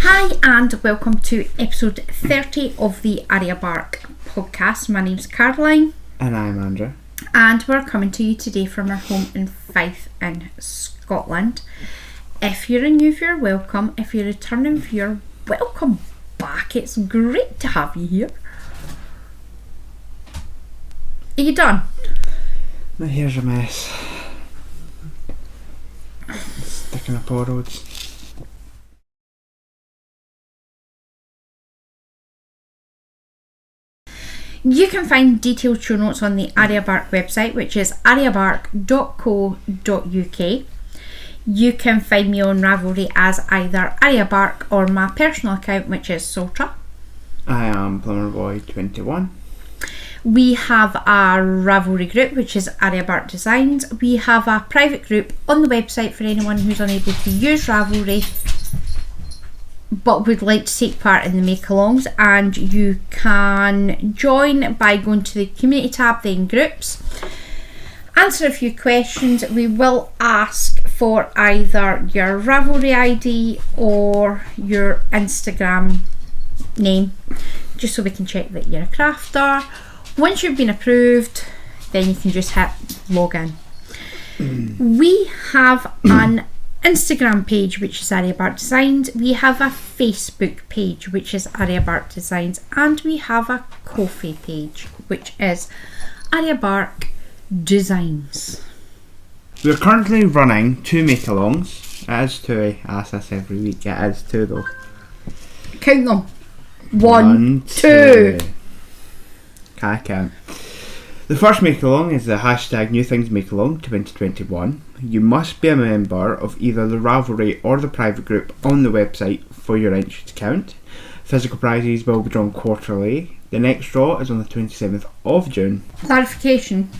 Hi and welcome to episode 30 of the Arya Bark Podcast. My name's Caroline. And I'm Andrew. And we're coming to you today from our home in Fife in Scotland. If you're a new viewer, welcome. If you're a returning viewer, welcome back. It's great to have you here. Are you done? My hair's a mess. Sticking up all roads. You can find detailed show notes on the Arya Bark website, which is aryabark.co.uk. You can find me on Ravelry as either Arya Bark or my personal account, which is Sultra. I am Plumberboy21. We have a Ravelry group, which is Arya Bark Designs. We have a private group on the website for anyone who's unable to use Ravelry but would like to take part in the make-alongs, and you can join by going to the community tab, then groups, answer a few questions. We will ask for either your Ravelry ID or your Instagram name, just so we can check that you're a crafter. Once you've been approved, then you can just hit login. We have an Instagram page, which is Arya Bark Designs. We have a Facebook page, which is Arya Bark Designs, and we have a Ko-fi page, which is Arya Bark Designs. We're currently running 2 make-alongs. It is 2, I ask this every week. It is 2 though. Count them. 1, 2. Can't count. The first make-along is the hashtag New Things Make-along 2021. You must be a member of either the Ravelry or the private group on the website for your entry to count. Physical prizes will be drawn quarterly. The next draw is on the 27th of June. Clarification.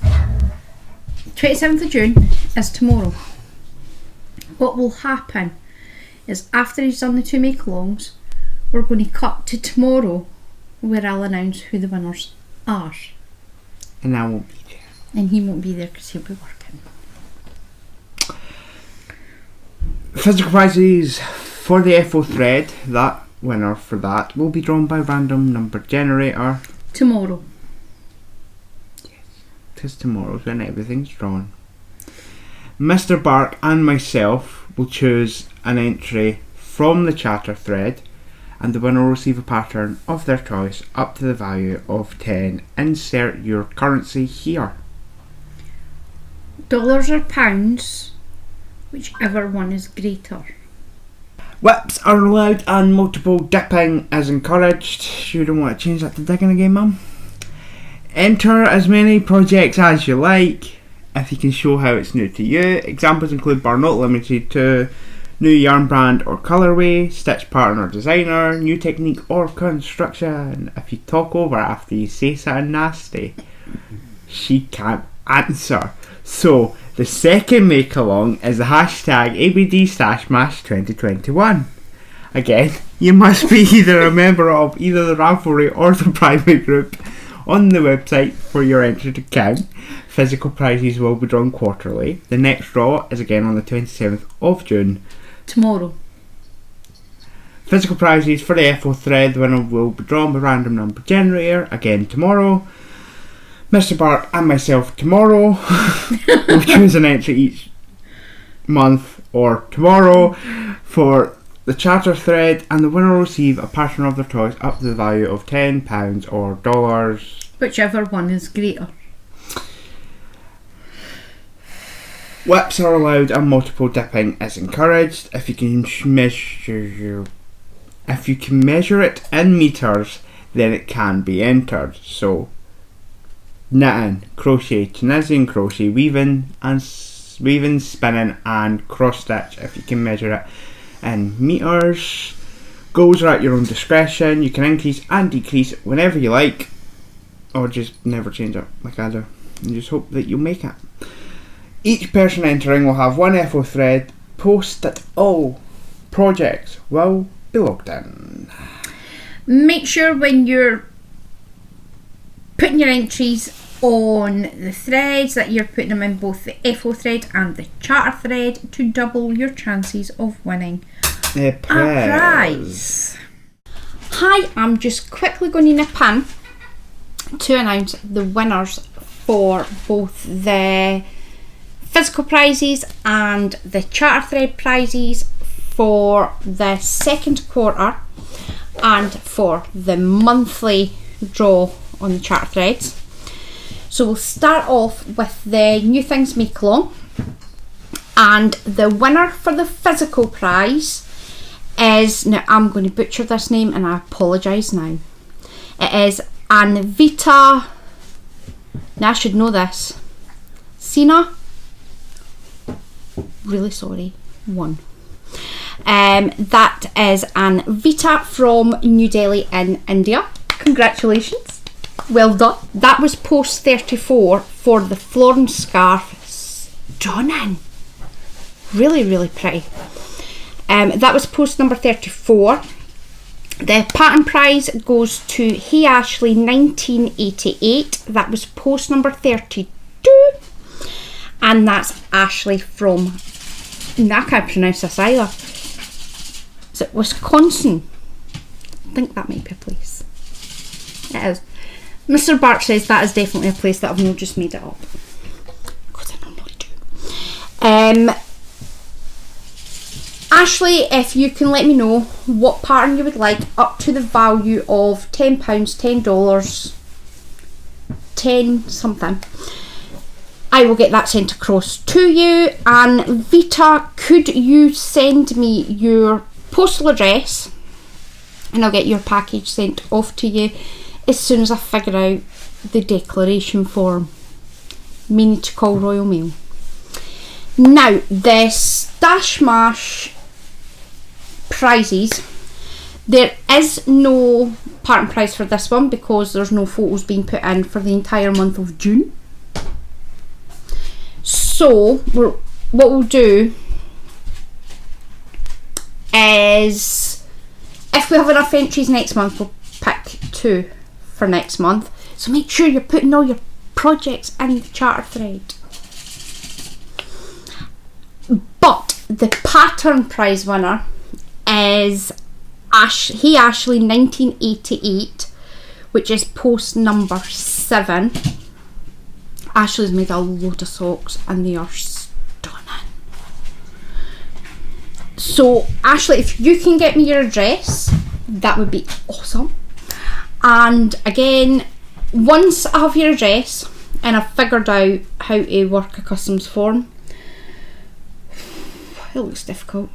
27th of June is tomorrow. What will happen is after he's done the 2 make-alongs, we're going to cut to tomorrow where I'll announce who the winners are. And I won't be there. And he won't be there because he'll be working. Physical prizes for the FO thread. That winner for that will be drawn by random number generator. Tomorrow. Yes, because tomorrow's when everything's drawn. Mr. Bark and myself will choose an entry from the chatter thread, and the winner will receive a pattern of their choice up to the value of 10. Insert your currency here. Dollars or pounds, whichever one is greater. Whips are allowed and multiple dipping is encouraged. You don't want to change that to digging again, Mum. Enter as many projects as you like if you can show how it's new to you. Examples include bar not limited to new yarn brand or colourway, stitch pattern or designer, new technique or construction. If you talk over after you say something nasty, she can't answer. So the second make along is the hashtag ABD StashSmash 2021. Again, you must be either a member of either the Ravelry or the private group on the website for your entry to count. Physical prizes will be drawn quarterly. The next draw is again on the 27th of June. Tomorrow. Physical prizes for the FO thread. The winner will be drawn by random number generator again tomorrow. Mr. Bark and myself tomorrow. We'll choose an entry each month or tomorrow for the chatter thread, and the winner will receive a pattern of their choice up to the value of £10 or dollars. Whichever one is greater. Whips are allowed and multiple dipping is encouraged. If you can measure it in meters, then it can be entered. So knitting, crochet, chinizing, crochet, weaving, spinning, and cross stitch. If you can measure it in meters, goals are at your own discretion. You can increase and decrease whenever you like, or just never change it like I do, and just hope that you'll make it. Each person entering will have one FO thread post that all projects will be logged in. Make sure when you're putting your entries on the threads that you're putting them in both the FO thread and the charter thread to double your chances of winning A prize. Hi, I'm just quickly going to nip in to announce the winners for both the physical prizes and the charter thread prizes for the second quarter and for the monthly draw on the charter threads. So we'll start off with the New Things Make Along, and the winner for the physical prize is, now I'm going to butcher this name and I apologise now, it is Anvita, now I should know this, Sina, really sorry, won. That is Anvita from New Delhi in India. Congratulations, well done. That was post 34 for the Florence scarf, stunning, really pretty. That was post number 34. The pattern prize goes to Hey Ashley 1988. That was post number 32. And that's Ashley from, I can't pronounce this either. Is it Wisconsin? I think that might be a place. It is. Mr. Bark says that is definitely a place, that I've not just made it up, because I normally do. Ashley, if you can let me know what pattern you would like, up to the value of £10, $10, 10 something, I will get that sent across to you. And Vita, could you send me your postal address and I'll get your package sent off to you as soon as I figure out the declaration form. Meaning to call Royal Mail. Now, the StashSmash prizes, there is no pattern prize for this one because there's no photos being put in for the entire month of June. So what we'll do is, if we have enough entries next month, we'll pick 2 for next month. So make sure you're putting all your projects in the charter thread. But the pattern prize winner is Hey Ashley 1988, which is post number 7. Ashley's made a load of socks and they are stunning. So Ashley, if you can get me your address, that would be awesome. And again, once I have your address and I've figured out how to work a customs form, it looks difficult,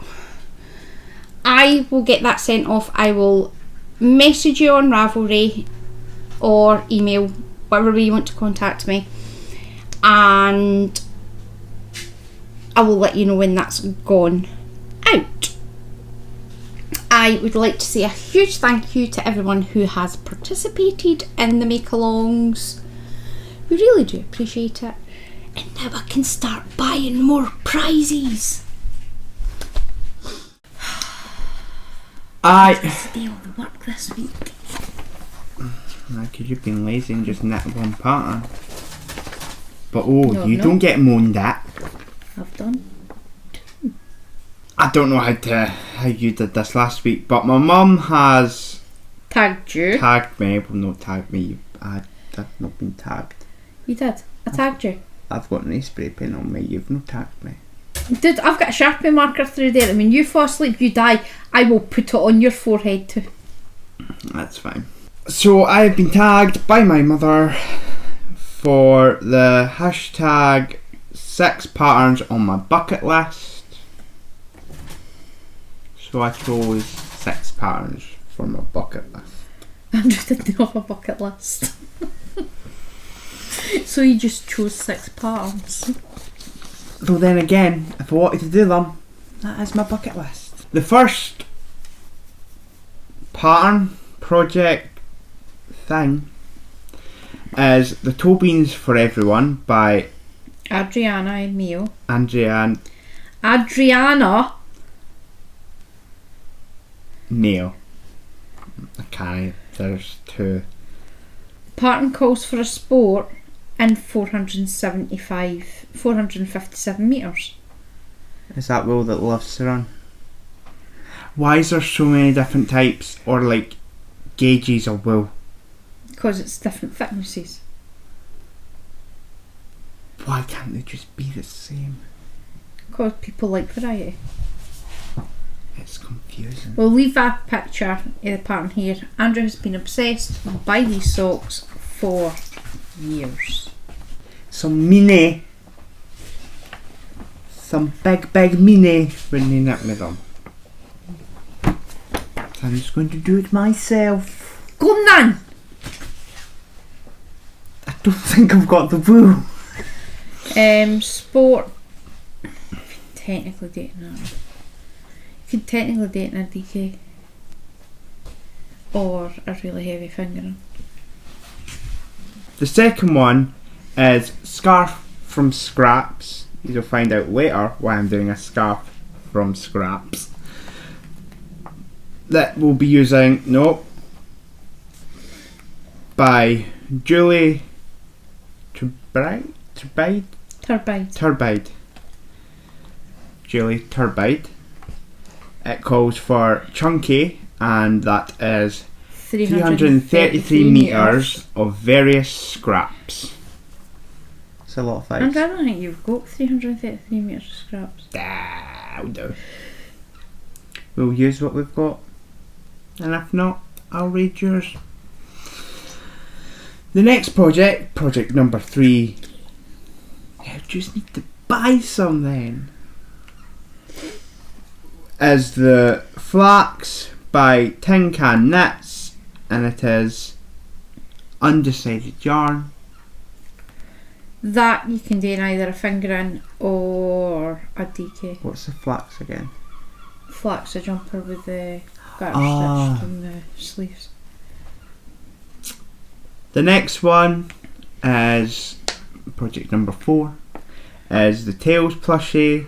I will get that sent off. I will message you on Ravelry or email, whatever way you want to contact me, and I will let you know when that's gone out. I would like to say a huge thank you to everyone who has participated in the make-alongs. We really do appreciate it. And now I can start buying more prizes. I just do all the work this week. Because you've been lazy and just knit one pattern. But no, you don't get moaned at. I've done. I don't know how you did this last week, but my mum has tagged you. Tagged me. Well, not tagged me. I've not been tagged. You did. I tagged you. I've got an spray pen on me. You've not tagged me. Dude, I've got a Sharpie marker through there. I mean, you fall asleep, you die, I will put it on your forehead too. That's fine. So I've been tagged by my mother for the hashtag 6 patterns on my bucket list. So I chose 6 patterns for my bucket list. Andrew didn't have a bucket list. So you just chose 6 patterns. So then again, if I wanted to do them, that is my bucket list. The first pattern project thing is the Toe Beans for Everyone by Adriana Mio. Adriana Neil. Okay, there's 2. Pattern calls for a sport in 457 metres. Is that wool that loves to run? Why is there so many different types or like gauges of wool? Because it's different thicknesses. Why can't they just be the same? Because people like variety. It's confusing. We'll leave a picture of the pattern here. Andrew has been obsessed by these socks for years. Some mini. Some big mini when they knit me them. So I'm just going to do it myself. Go on! I don't think I've got the wool. Sport. Technically dating that. You could technically date in a DK. Or a really heavy fingering. The second one is scarf from scraps. You'll find out later why I'm doing a scarf from scraps. That we'll be using, by Julie Turbide. Julie Turbide. It calls for chunky, and that is 333 metres of various scraps. It's a lot of things. And I don't think you've got 333 metres of scraps. That'll do. We'll use what we've got, and if not, I'll read yours. The next project number 3. I just need to buy some then. Is the Flax by Tin Can Knits, and it is undecided yarn. That you can do in either a fingering or a DK. What's the flax again? Flax, a jumper with the garter stitched in the sleeves. The next one is project number 4. Is the Tails plushie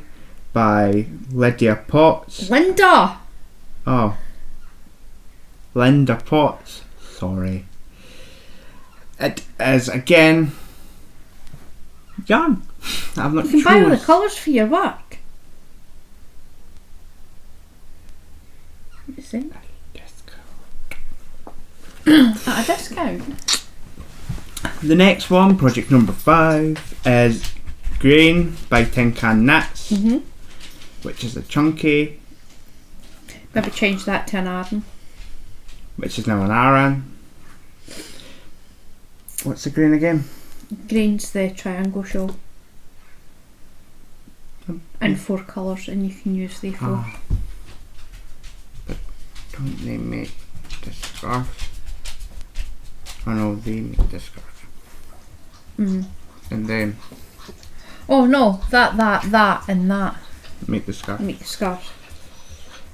by Lydia Potts. Linda Potts. Sorry. It is again yarn. I've not. You can buy all the colours for your work. What is it? At a discount. The next one, project number 5, is Grain by Tin Can Knits, which is a chunky. Maybe change that to an Arden. Which is now an Aran. What's the grain again? Grain's the triangle shawl. In 4 colours, and you can use the 4. But don't they make the scarf? Oh no, they make the scarf. And then oh no, that and that make the scarf. make the scarf.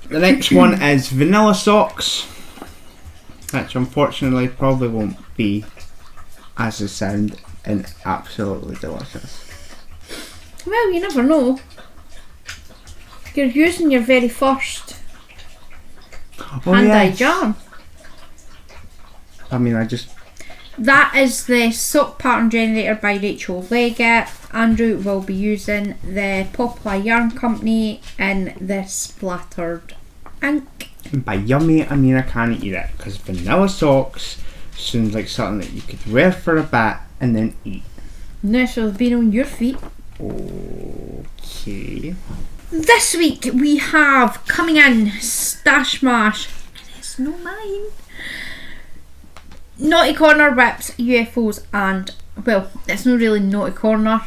The next one is vanilla socks, which unfortunately probably won't be as they sound and absolutely delicious. Well, you never know. You're using your very first hand-dyed yarn. I mean, That is the sock pattern generator by Rachel Leggett. Andrew will be using the Poplar Yarn Company in this splattered ink. and by yummy, I mean I can't eat it, because vanilla socks sounds like something that you could wear for a bit and then eat. No, so they've been on your feet. Okay. This week we have coming in StashSmash, and it's not mine. Naughty Corner whips, UFOs, and well, it's not really Naughty Corner.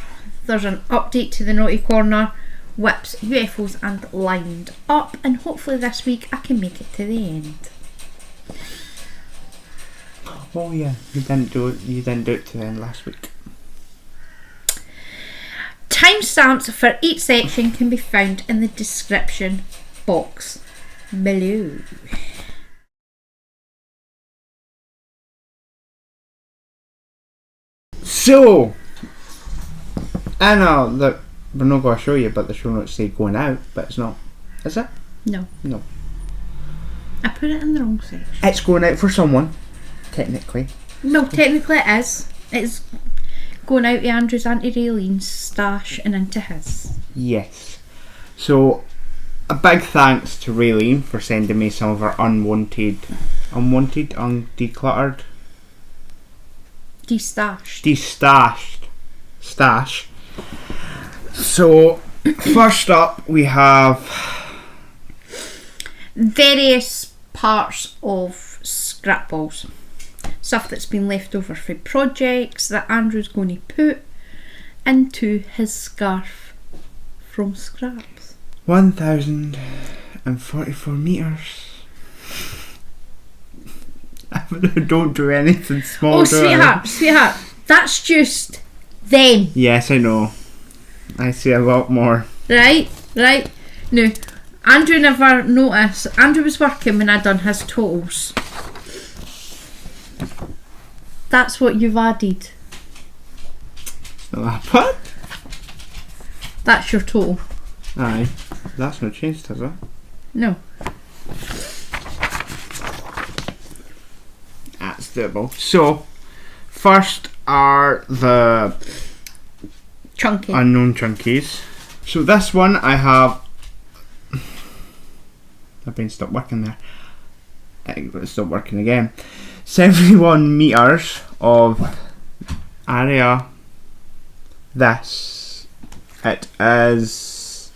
There's an update to the Naughty Corner whips, UFOs, and lined up, and hopefully this week I can make it to the end. Oh yeah, you didn't do it to the end last week. Timestamps for each section can be found in the description box below. So, I know that we're not going to show you, but the show notes say going out, but it's not. Is it? No. No. I put it in the wrong section. It's going out for someone, technically. No, technically it is. It's going out to Andrew's Auntie Raylene's stash and into his. Yes. So, a big thanks to Raylene for sending me some of her undecluttered, destashed stash. So, first up we have various parts of scrap balls. Stuff that's been left over for projects that Andrew's going to put into his scarf from scraps. 1,044 metres. Don't do anything small. Oh, sweetheart, that's just them. Yes, I know. I see a lot more. Right. No, Andrew never noticed. Andrew was working when I done his totals. That's what you've added. What? That's your total. Aye. That's not changed, has it? No. That's doable. So, first are the Chunky. unknown chunkies. So this one I have. I've been stopped working there. It's stopped working again. 71 metres of Arya. This. It is.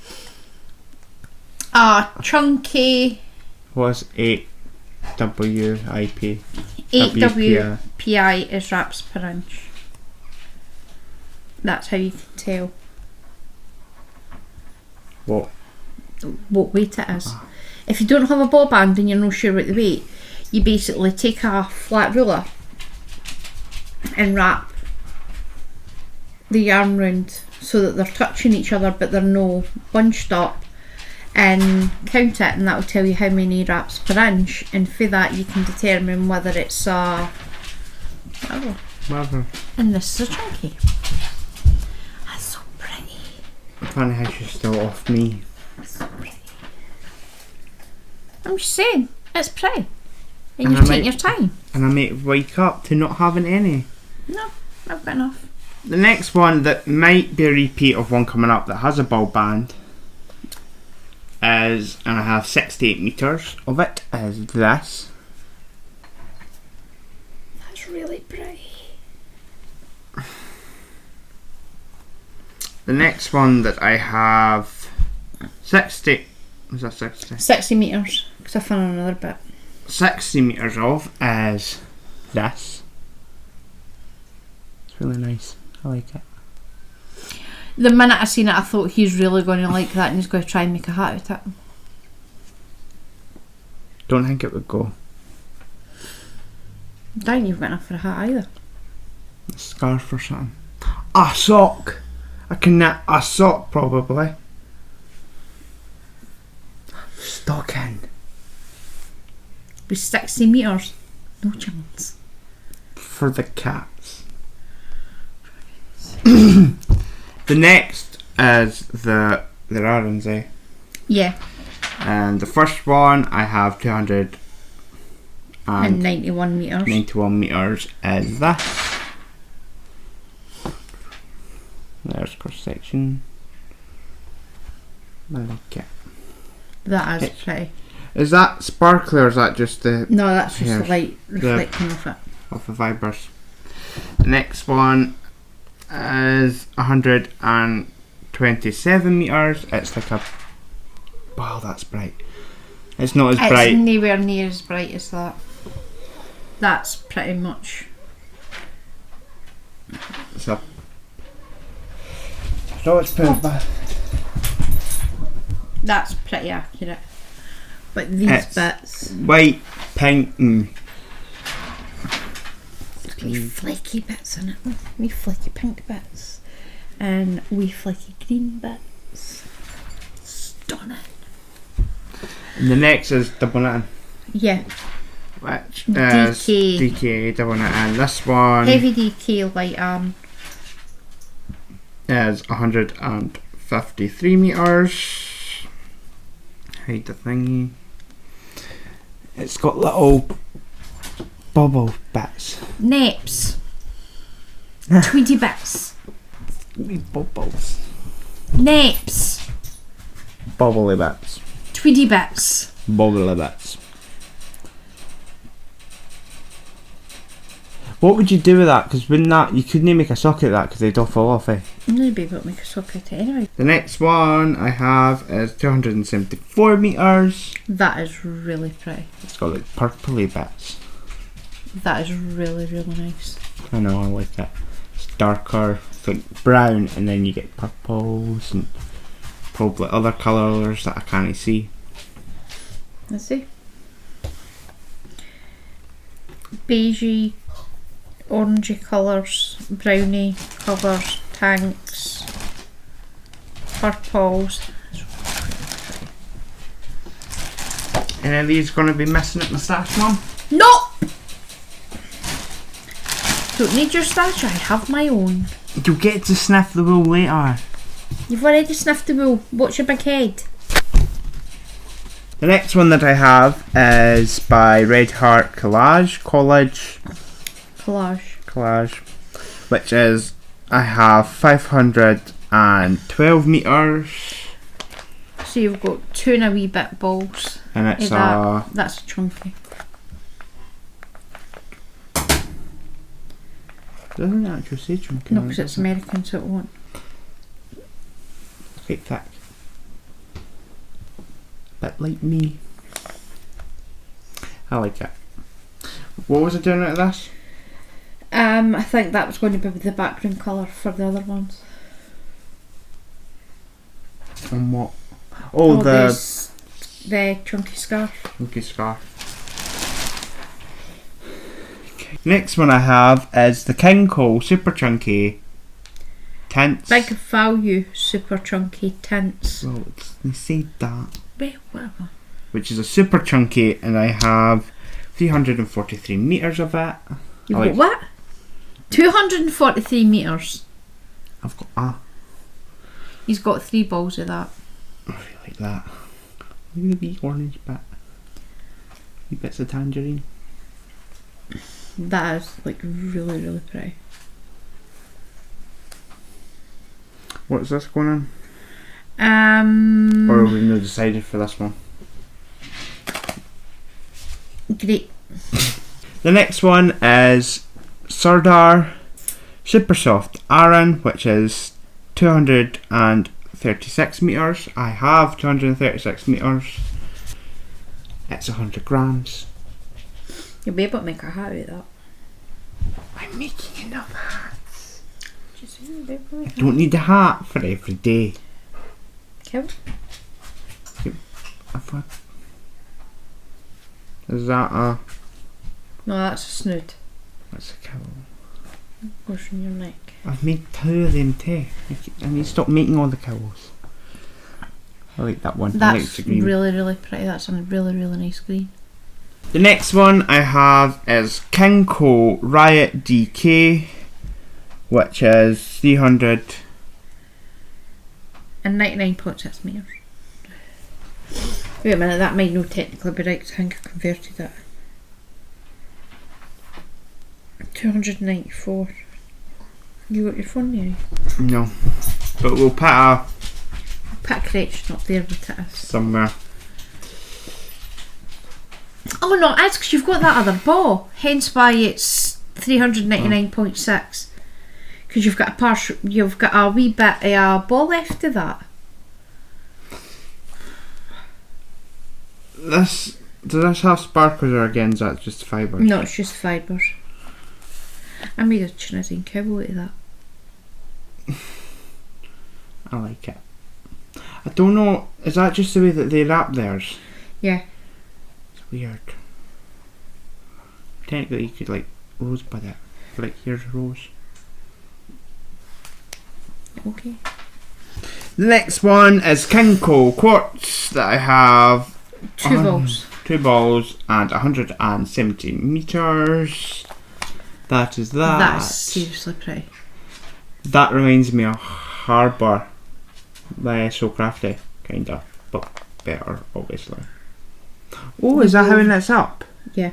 Chunky. Was 8 WIP. 8 WPI is wraps per inch. That's how you can tell What weight it is. If you don't have a ball band and you're not sure what the weight, you basically take a flat ruler and wrap the yarn round so that they're touching each other but they're no bunched up, and count it, and that will tell you how many wraps per inch, and for that you can determine whether it's whatever. And this is a chunky. That's so pretty. Funny how she's still off me. So pretty. I'm just saying, it's pretty. And And you I take might- your time. And I might wake up to not having any. No, I've got enough. The next one that might be a repeat of one coming up that has a ball band is, and I have 68 metres of it, is this. That's really pretty. The next one that I have 60, is that 60? 60 metres, because I found another bit. 60 metres of is this. It's really nice. I like it. The minute I seen it, I thought he's really going to like that and he's going to try and make a hat out of it. Don't think it would go. Don't think you've got enough for a hat either. A scarf or something. A sock! I can knit a sock probably. Stocking. With 60 metres, no chance. For the cats. The next is the Rarens, eh? Yeah, And the first one I have 91 metres. 91 metres is this. There's cross section. I like it. That is pretty. Is that sparkly or is that just the No, that's just the Here's light reflecting off it. of the fibres? The next one is 127 metres. It's like a. Wow, that's bright. It's not as It's bright. nowhere near as bright as that. That's pretty much. It's a. So it's pretty bad. That's pretty accurate. But these It's bits. white, pink, and Wee flaky bits in it. Wee flaky pink bits. And wee flaky green bits. Stunning. and the next is double knitting, Yeah. which DK. is DK double knitting. This one Heavy DK light is 153 metres. Hide the thingy. It's got little bubble bits. Naps. Tweedy bits. Wee bubbles. Naps. Bubbly bits. tweedy bits. Boggly bits. What would you do with that? Because wouldn't that, you couldn't make a socket of that because they'd all fall off, eh? You'd be able to make a socket anyway. The next one I have is 274 metres. That is really pretty. It's got like purpley bits. That is really, really nice. I know, I like it. It's darker, it's like brown, and then you get purples and probably other colours that I can't see. Let's see. Beigey, orangey colours, brownie colours, tanks, purples. Any of these going to be missing at my stash, Mum? No! Don't need your stash, I have my own. You'll get to sniff the wool later. You've already sniffed the wool. What's your big head? The next one that I have is by Red Heart Collage, which is, I have 512 metres. So you've got 2 and a wee bit balls. And it's that's chunky. Doesn't actually say chunky. No, because it's American, so it won't. Quite thick. Bit like me. I like it. What was I doing out of this? I think that was going to be the background colour for the other ones. On what? Oh, the chunky scarf. Chunky scarf. Okay. Next one I have is the King Cole Super Chunky Tints. Big value super chunky tints. Well, they say that. Wait, whatever. Which is a super chunky, and I have 343 metres of it. You've got what? 243 metres. I've got He's got 3 balls of that. I really like that. Look at the wee orange bit. Wee bits of tangerine. That is like really, really pretty. What's this going on? Or have we not decided for this one? Great. The next one is Sardar Super Soft Aran, which is 236 metres. I have 236 metres. It's 100 grams. You'll be able to make a hat out of that. I'm making enough hats. Just you'll be able to make I don't need a hat for every day. Cool. Is that a... No, that's a snood. What's a cowl? Goes from your neck. I've made 2 of them too. I need to stop making all the cowls. I like that one. I like That's the green. really, really pretty. That's a really, really nice green. The next one I have is King Cole Riot DK, which is 399.6 metres. Wait a minute, that might not technically be right because I think I converted it. 294. You got your phone there? No, but we'll put a Put a correction up there with it is. somewhere. Oh no, that's because you've got that other ball. Hence why it's 399.6. Because you've got you've got a wee bit of a ball left of that. Does this have sparkles, or again is that just fibre? No, it's just fibres. I made a Tunisian cowboy out of that. I like it. I don't know, is that just the way that they wrap theirs? Yeah. It's weird. Technically you could like rosebud it. Like here's a rose. Okay. The next one is King Cole Quartz that I have 2 balls. 2 balls and 170 metres. That is that. That's seriously pretty. That reminds me of Harbour by So Crafty, kinda, but better, obviously. Oh, is that how it knits up? Yeah.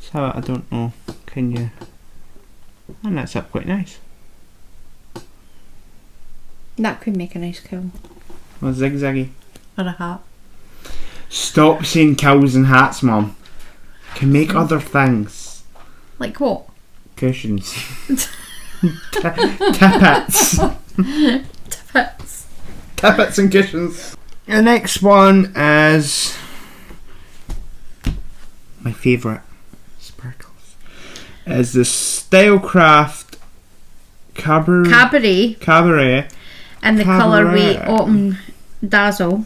So I don't know. Can you? And that's up quite nice. That could make a nice cowl. Well, zigzaggy. Or a hat. Stop saying cows and hats, Mum. Can make other things. Like what? Cushions. Tippets. Tippets. Tippets and cushions. The next one is my favourite. Sparkles. Is the Stylecraft Cabaret. And the colourway Autumn Dazzle.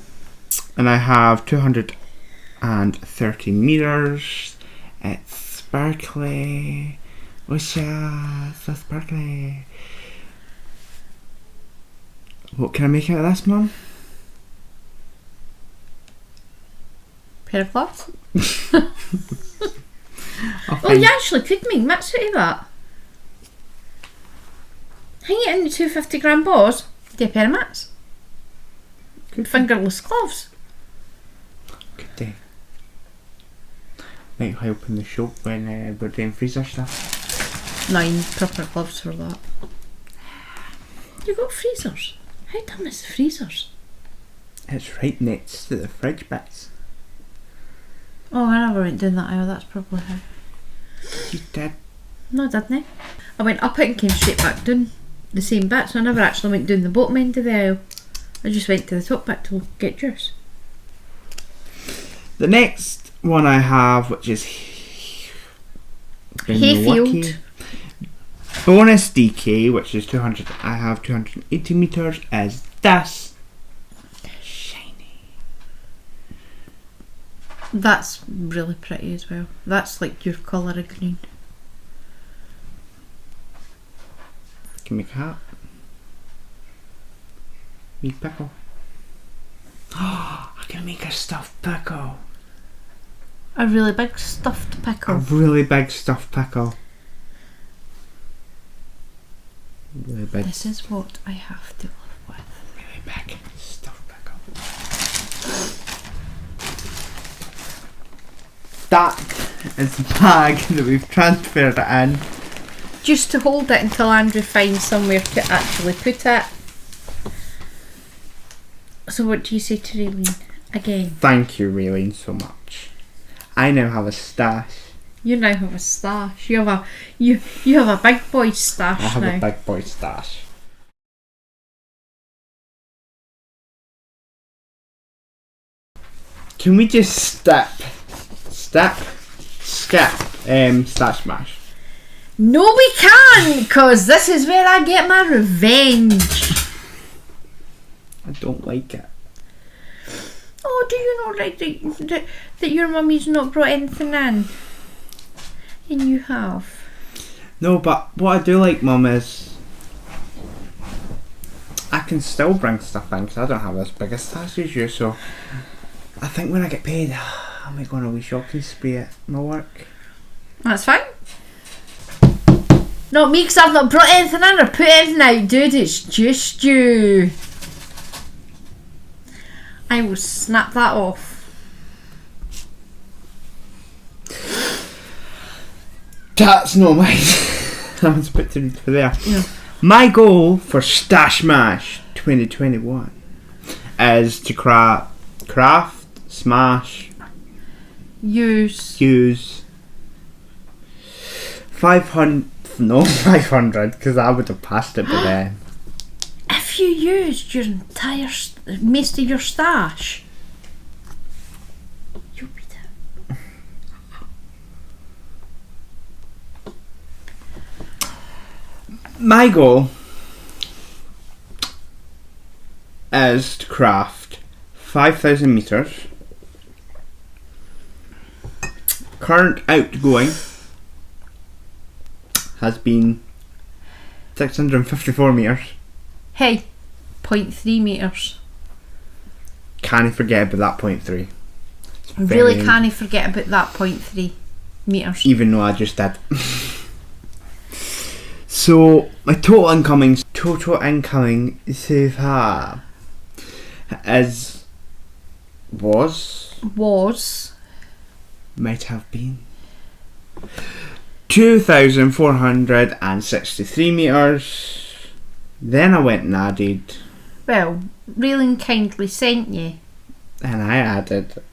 And I have 230 metres. It's sparkly. So sparkly. What can I make out of this, Mum? Pair of gloves? Oh, you actually could make mitts out of that. Hang it in the 250g balls. Do a pair of mitts. Good. Fingerless gloves. Good day. Might help in the shop when we're doing freezer stuff. 9 proper gloves for that. You got freezers? How dumb is the freezers? It's right next to the fridge bits. Oh, I never went down that aisle, that's probably how. You did. No, I didn't. I went up it and came straight back down the same bit, so I never actually went down the bottom end of the aisle. I just went to the top bit to get juice. The next one I have, which is Hayfield. Bonus DK, which is 200. I have 280 metres. Is this shiny? That's really pretty as well. That's like your colour of green. Can make a hat. Wee pickle. Oh, I can make a stuffed pickle. A really big stuffed pickle. A really big stuffed pickle. Really big. This is what I have to live with. Really big stuffed pickle. That is the bag that we've transferred it in. Just to hold it until Andrew finds somewhere to actually put it. So what do you say to Raylene? Again. Thank you, Raylene, so much. I now have a stash. You now have a stash. You have a big boy stash now. I have a big boy stash. Can we just skip StashSmash? No, we can't, because this is where I get my revenge. I don't like it. Oh, do you know that your mummy's not brought anything in? And you have. No, but what I do like, Mum, is I can still bring stuff in because I don't have as big a stash as you, so I think when I get paid, I might go on a wee shopping spree at my work. That's fine. Not me, because I've not brought anything in or put anything out, dude. It's just you. I will snap that off. That's not mine. I was put to there. Yeah. My goal for StashSmash 2021 is to craft, smash, use 500. No, 500, because I would have passed it by then. If you used your entire most of your stash, you'll be dead. My goal is to craft 5,000 metres. Current outgoing has been 654 metres. Hey, 0.3 metres. Can't forget about that 0.3. Really can't forget about that 0.3 metres. Even though I just did. So my total incoming so far might have been 2,463 metres. Then I went and added. Well, Raylene kindly sent you And I added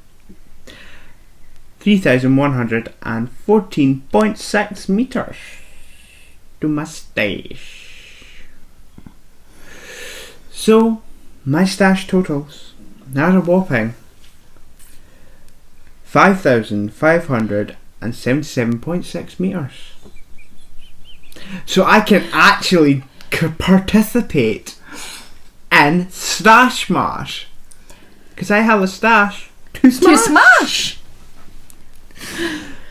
3,114.6 meters to my stash. So, my stash totals now a whopping 5,577.6 meters. So I can actually participate in StashSmash. Because I have a stash to smash. To smash!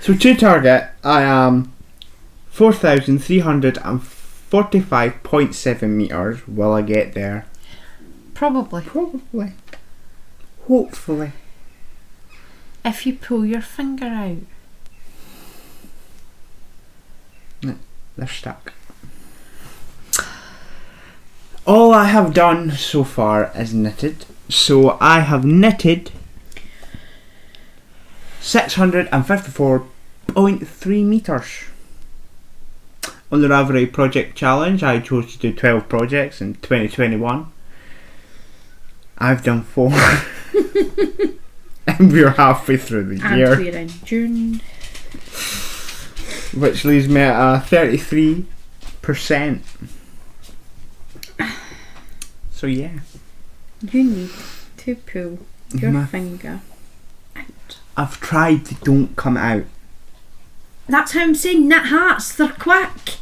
So to target, I am 4,345.7 meters. Will I get there? Probably. Hopefully. If you pull your finger out. No, they're stuck. All I have done so far is knitted. So I have knitted 654.3 meters. On the Ravelry Project Challenge, I chose to do 12 projects in 2021. I've done 4. And we're halfway through the year. And we're in June. Which leaves me at a 33%. So yeah. You need to pull your finger out. I've tried to don't come out. That's how I'm saying knit hats, they're quick.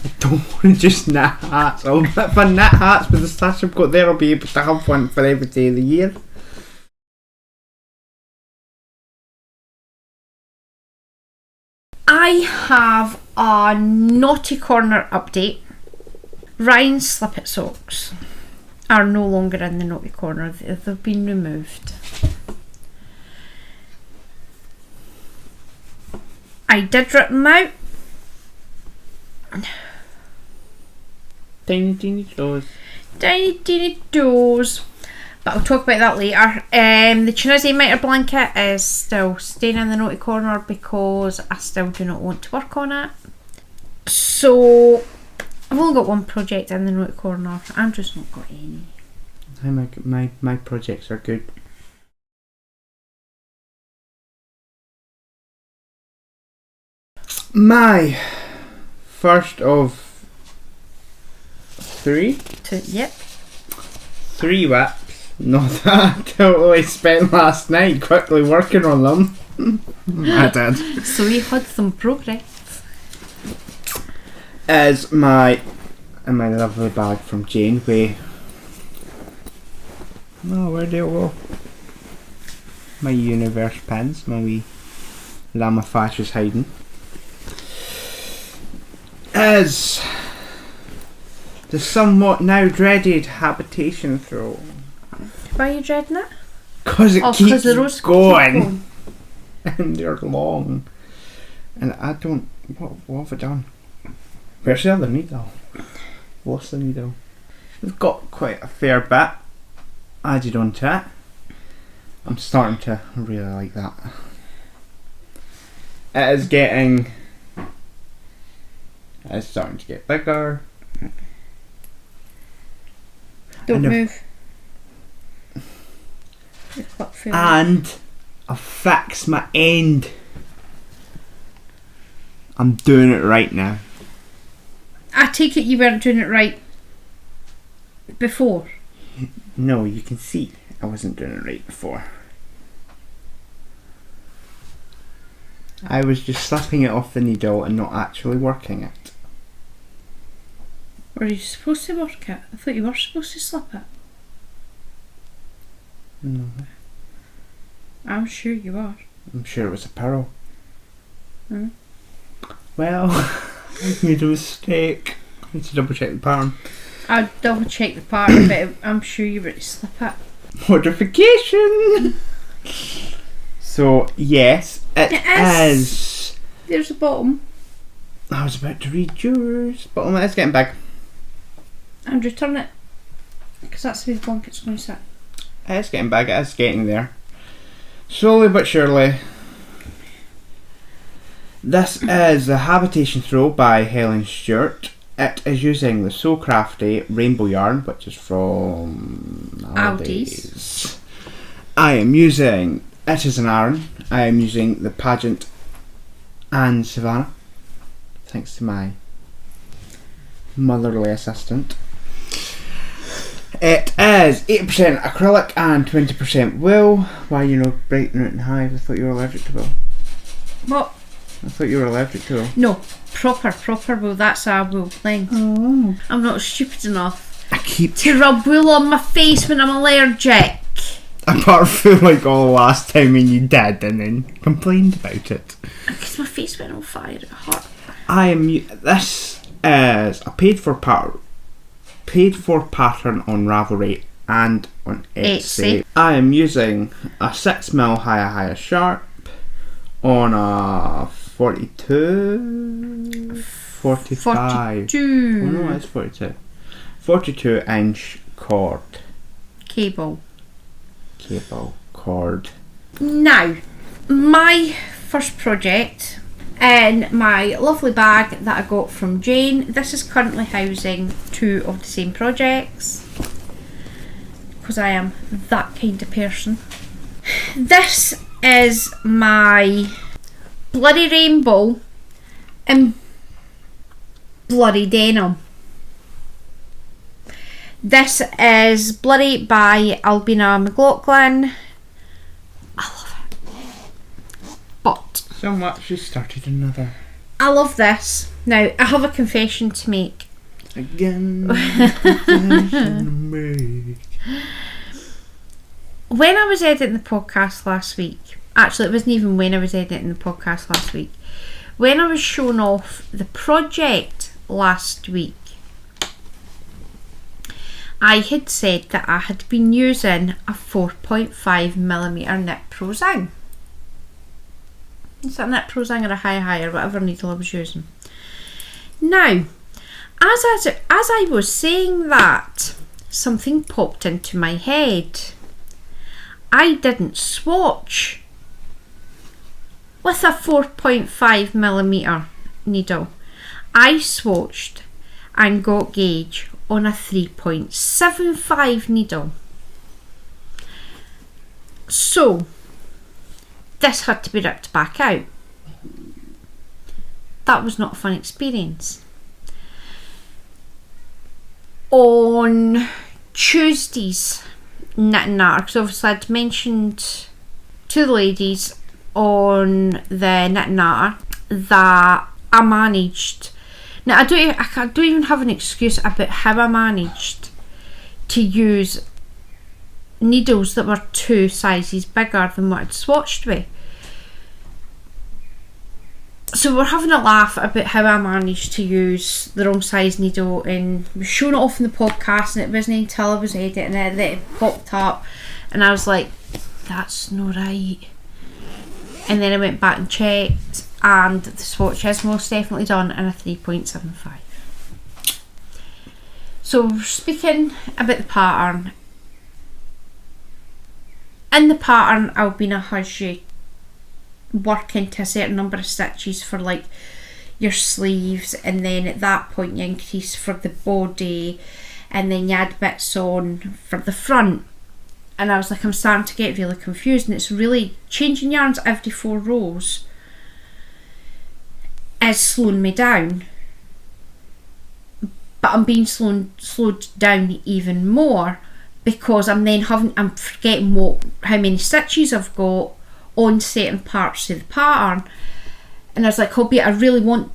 I don't want to just knit hats. If I knit hats with the stash I've got there, I'll be able to have one for every day of the year. I have a naughty corner update. Ryan's Slippet socks are no longer in the naughty corner. They've been removed. I did rip them out. Tiny toes. Tiny toes. But I'll talk about that later. The Tunisia miter blanket is still staying in the naughty corner because I still do not want to work on it. So I've only got one project in the naughty corner. I've just not got any. My projects are good. My first of 3? Yep. 3 whips. Not that I totally spent last night quickly working on them. I did. So we had some progress. Is my lovely bag from Janeway. Oh, where do it go? My universe pins, my wee Llama Fash is hiding. Is the somewhat now dreaded habitation throw. Why are you dreading it? Because it keeps the rows going. And they're long. And I don't... What have I done? Where's the other needle? Lost the needle. We've got quite a fair bit added onto it. I'm starting to really like that. It is getting... It's starting to get bigger. Don't move. And I fixed my end. I'm doing it right now. I take it you weren't doing it right before. No, you can see I wasn't doing it right before. I was just slapping it off the needle and not actually working it. Were you supposed to work it? I thought you were supposed to slip it. No. I'm sure you are. I'm sure it was a pearl. Hmm? Well, I made a mistake. I need to double check the pattern. I'll double check the pattern, but I'm sure you were to slip it. Modification! So, yes, it is. There's the bottom. I was about to read yours. Bottom is getting big. Andrew, turn it. Because that's where the blanket's going to sit. It's getting big, it's getting there. Slowly but surely. This is the Habitation Throw by Helen Stewart. It is using the So Crafty rainbow yarn, which is from Aldi's. I am using, it is an iron, I am using the Pageant and Savannah, thanks to my motherly assistant. It is 80% acrylic and 20% wool. Why are you not breaking it in hive? I thought you were allergic to wool. What? I thought you were allergic to wool. No, proper wool. That's our wool thing. Oh. I'm not stupid enough to rub wool on my face when I'm allergic. Apart from like all the last time when you did and then complained about it. Because my face went on fire, it hurt. This is a paid for pattern on Ravelry and on Etsy. I am using a 6mm higher sharp on a 45. 42. Oh no, it's 42. 42 inch cord. Cable cord. Now, my first project in my lovely bag that I got from Jane. This is currently housing 2 of the same projects because I am that kind of person. This is my Bloody Rainbow in Bloody Denim. This is Bloody by Albina McLaughlin. I love it. But So much, you started another. I love this. Now, I have a confession to make. Again. When I was editing the podcast last week, actually it wasn't even when I was editing the podcast last week, when I was showing off the project last week, I had said that I had been using a 4.5mm Knit Pro Zing. Is that a Knit Pro Zing or a higher, whatever needle I was using. Now, as I was saying that, something popped into my head. I didn't swatch with a 4.5mm needle. I swatched and got gauge on a 3.75 needle. So this had to be ripped back out. That was not a fun experience. On Tuesday's Knit and Natter, because obviously I'd mentioned to the ladies on the Knit and Natter that I managed. Now I don't even have an excuse about how I managed to use needles that were 2 sizes bigger than what I'd swatched with. So we're having a laugh about how I managed to use the wrong size needle, and we was showing it off in the podcast, and it wasn't until I was editing it that it popped up and I was like, that's not right. And then I went back and checked, and the swatch is most definitely done in a 3.75. So speaking about the pattern, in the pattern Albina has you work into a certain number of stitches for like your sleeves, and then at that point you increase for the body, and then you add bits on for the front. And I was like, I'm starting to get really confused, and it's really changing yarns every 4 rows is slowing me down. But I'm being slowed down even more because I'm forgetting how many stitches I've got on certain parts of the pattern. And I was like, oh, I really want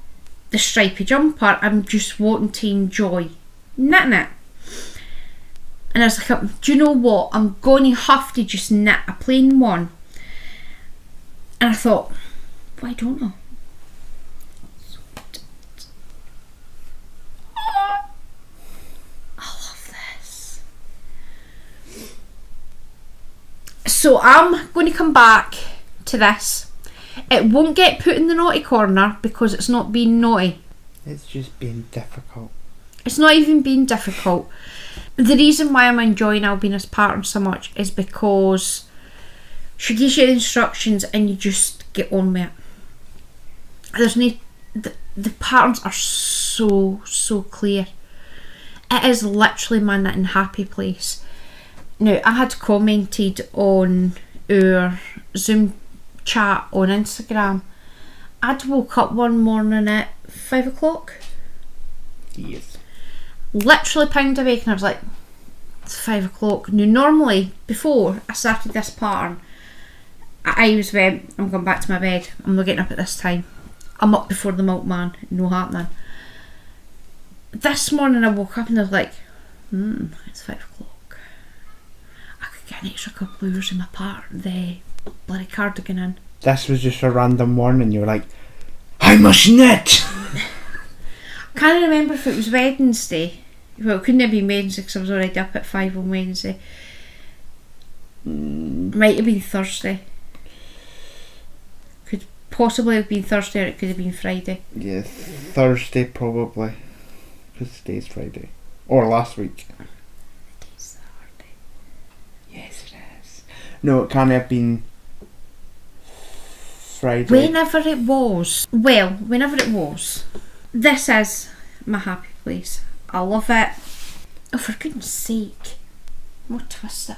the stripy jumper, I'm just wanting to enjoy knitting it. And I was like, do you know what, I'm going to have to just knit a plain one. And I thought, why don't I? I love this. So I'm going to come back to this. It won't get put in the naughty corner because it's not being naughty. It's just being difficult. It's not even being difficult. The reason why I'm enjoying Albina's pattern so much is because she gives you the instructions and you just get on with it. There's the patterns are so clear. It is literally my knitting happy place. Now, I had commented on our Zoom chat on Instagram. I'd woke up one morning at 5 o'clock. Yes. Literally pinged awake and I was like, it's 5 o'clock. Now, normally, before I started this pattern, I always went, I'm going back to my bed. I'm not getting up at this time. I'm up before the milkman. No happening. This morning I woke up and I was like, it's 5 o'clock. I could get an extra couple of hours in my the bloody cardigan in. This was just a random morning. You were like, I must knit. I can't remember if it was Wednesday. Well, it couldn't have been Wednesday because I was already up at 5 on Wednesday. Might have been Thursday. Could possibly have been Thursday, or it could have been Friday. Yeah, Thursday probably. Because today's Friday. Or last week. Today's Saturday. Yes, it is. No, it can't have been Friday. Whenever it was. Well, whenever it was. This is my happy place. I love it. Oh, for goodness sake. More twisted.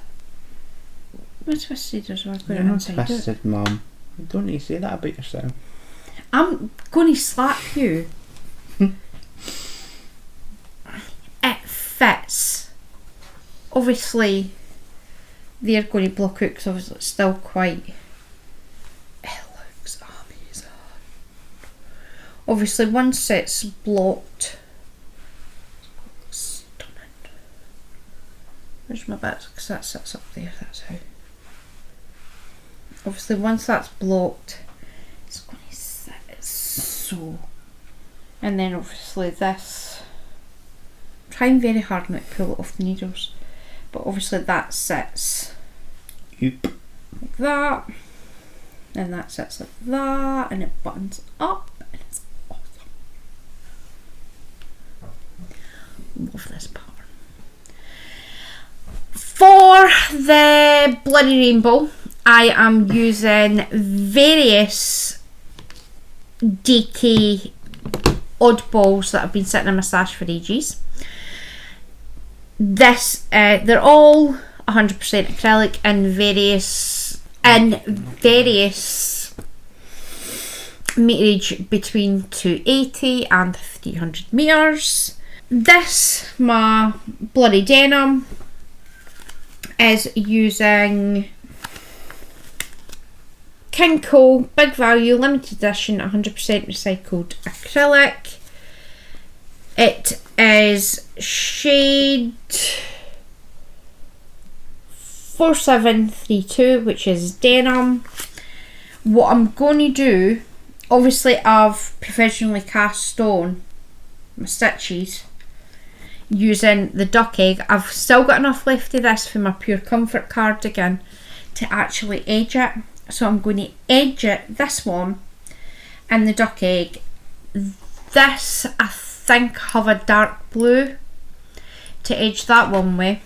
More twisted as well. You're not twisted, Mum. You don't need to say that about yourself. I'm going to slap you. It fits. Obviously, they're going to block out because obviously it's still quite... It looks amazing. Obviously, once it's blocked... Stunning. Where's my bit? Because that sits up there, that's how. Obviously, once that's blocked, it's going to sit so. And then obviously this. I'm trying very hard not to pull it off the needles, but obviously that sits Yep. like that, and that sits like that, and it buttons up, and it's awesome. Love this pattern. For the bloody rainbow, I am using various DK oddballs that have been sitting in my stash for ages. This, they're all 100% acrylic in various meterage between 280 and 300 meters. This, my bloody denim, is using Kinko Big Value Limited Edition 100% recycled acrylic. It is shade 4732, which is denim. What I'm going to do, obviously I've professionally cast stone my stitches using the duck egg. I've still got enough left of this for my Pure Comfort cardigan to actually edge it. So I'm going to edge it, this one, and the duck egg. This, I think, have a dark blue to edge that one with.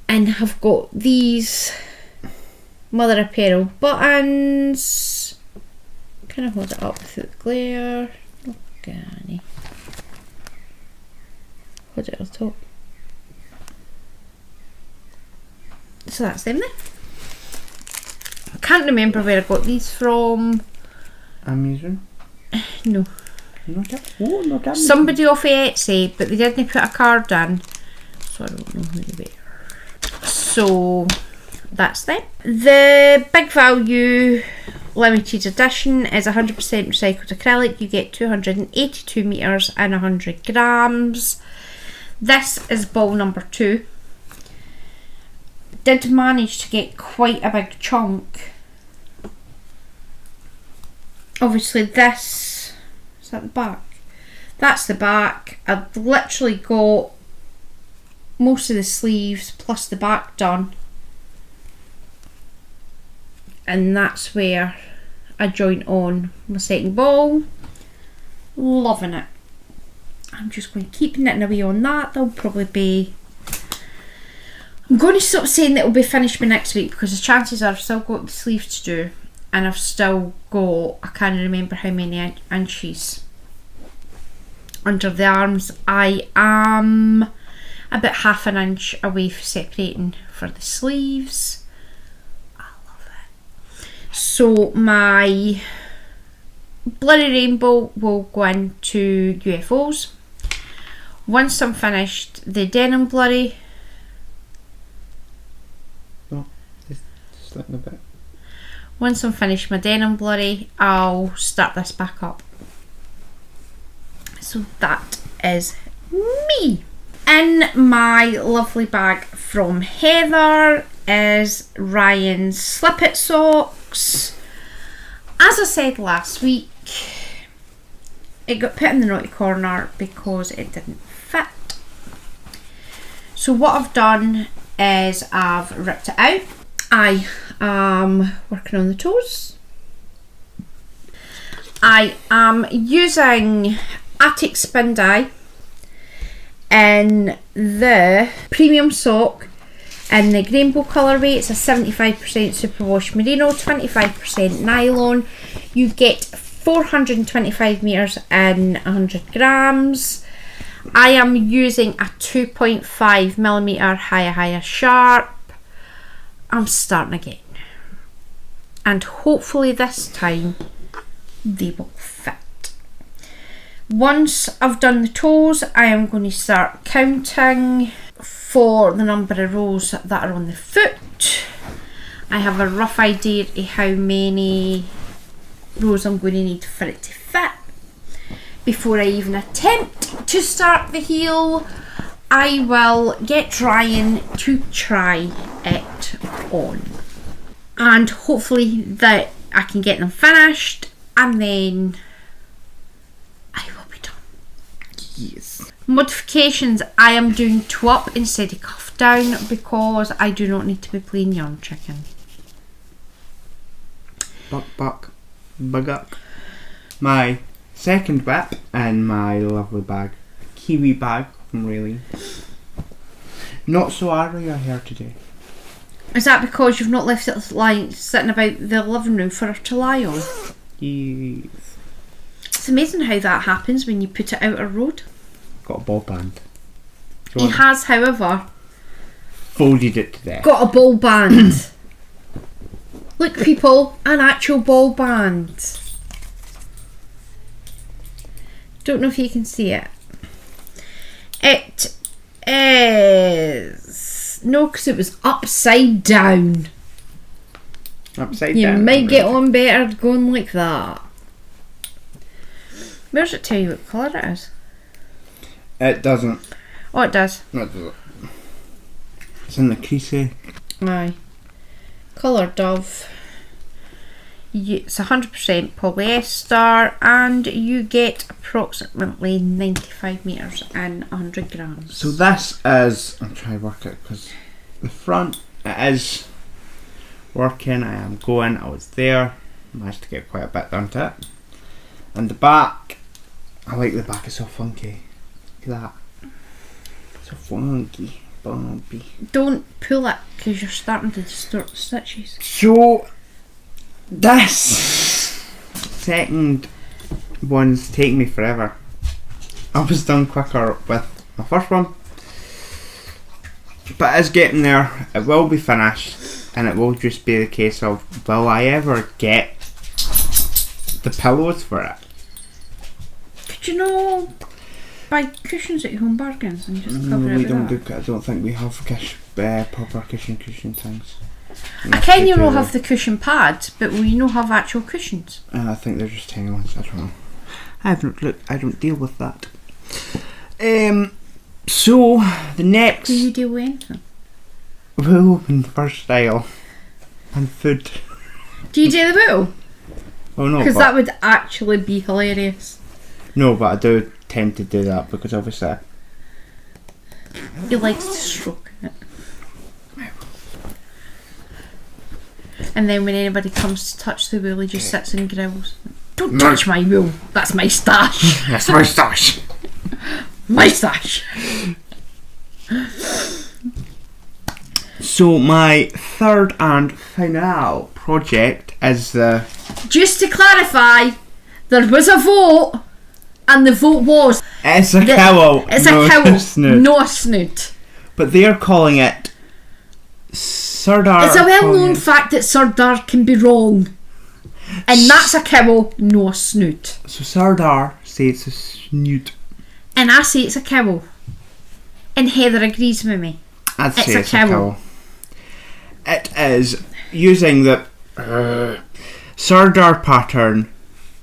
And I've got these mother of pearl buttons. Can I hold it up without the glare? Okay. Hold it on top. So that's them then. I can't remember where I got these from. Amazon? No. No damn. Somebody off of Etsy, but they didn't put a card in, so I don't know who they were. So that's them. The Big Value Limited Edition is 100% recycled acrylic. You get 282 meters and 100 grams. This is ball number 2. Did manage to get quite a big chunk. Obviously this, is that the back? That's the back. I've literally got most of the sleeves plus the back done. And that's where I join on my second ball. Loving it. I'm just going to keep knitting away on that. There'll probably be... I'm going to stop saying that it'll be finished by next week because the chances are I've still got the sleeves to do and I've still got, I can't remember how many inches under the arms. I about 1/2 inch away from separating for the sleeves. I love it. So my blurry rainbow will go into UFOs. Once I'm finished the denim blurry, Slipping a bit. Once I'm finished my denim blurry, I'll start this back up. So that is me. In my lovely bag from Heather is Ryan's Slip It socks. As I said last week, it got put in the naughty corner because it didn't fit. So what I've done is I've ripped it out. I am working on the toes. I am using Attic Spin Dye in the premium sock in the rainbow colourway. It's a 75% superwash merino, 25% nylon. You get 425 metres in 100 grams. I am using a 2.5mm higher sharp. I'm starting again, and hopefully this time they will fit. Once I've done the toes, I am going to start counting for the number of rows that are on the foot. I have a rough idea of how many rows I'm going to need for it to fit. Before I even attempt to start the heel, I will get Ryan to try it on, and hopefully that I can get them finished, and then I will be done. Yes. Modifications, I am doing toe up instead of cuff down because I do not need to be playing yarn chicken. Buck, bugguck. My second whip in my lovely bag, kiwi bag from Rayleigh. Not so Arya here today. Is that because you've not left it lying sitting about the living room for her to lie on? Yes. It's amazing how that happens when you put it out a road. Got a ball band. He has, however, folded it to death. got a ball band. Look, people, an actual ball band. Don't know if you can see it. It is... No, because it was upside down. Upside You down. might get on better going like that. Where does it tell you what colour it is? It doesn't. Oh, it does. No, it doesn't. It's in the creasy. Aye. Colour Dove. It's 100% polyester, and you get approximately 95 metres and 100 grams. So this is, I'm trying to work it because the front, it is working. I am going, I was there, managed to get quite a bit done to it. And the back, I like the back, it's so funky. Look at that. So funky, bumpy. Don't pull it because you're starting to distort the stitches. So this second one's taking me forever. I was done quicker with my first one, but it's getting there. It will be finished, and it will just be the case of, will I ever get the pillows for it? Could you know buy cushions at your Home Bargains and just cover it We with don't that? do. I don't think we have proper cushion things. I can you know have the cushion pads, but will you not have actual cushions? I think they're just tiny ones. I don't know. I haven't looked. I don't deal with that. So the next. Do you deal with anything? Wool and first style and food. Do you do the wool? Oh no, Because that would actually be hilarious. No, but I do tend to do that because obviously He likes to stroke it. And then when anybody comes to touch the wool, he just sits and growls. Don't touch my wool. That's my stash. that's my stash. My stash. So my third and final project is the. Just to clarify, there was a vote, and the vote was It's a cowl. it's no a cowl, snood. no a snood. But they're calling it Sardar. It's a well-known fact that Sardar can be wrong. And that's a cowl, no a snoot. So Sardar says it's a snoot. And I say it's a cowl. And Heather agrees with me. I'd say it's a cowl. It is using the Sardar pattern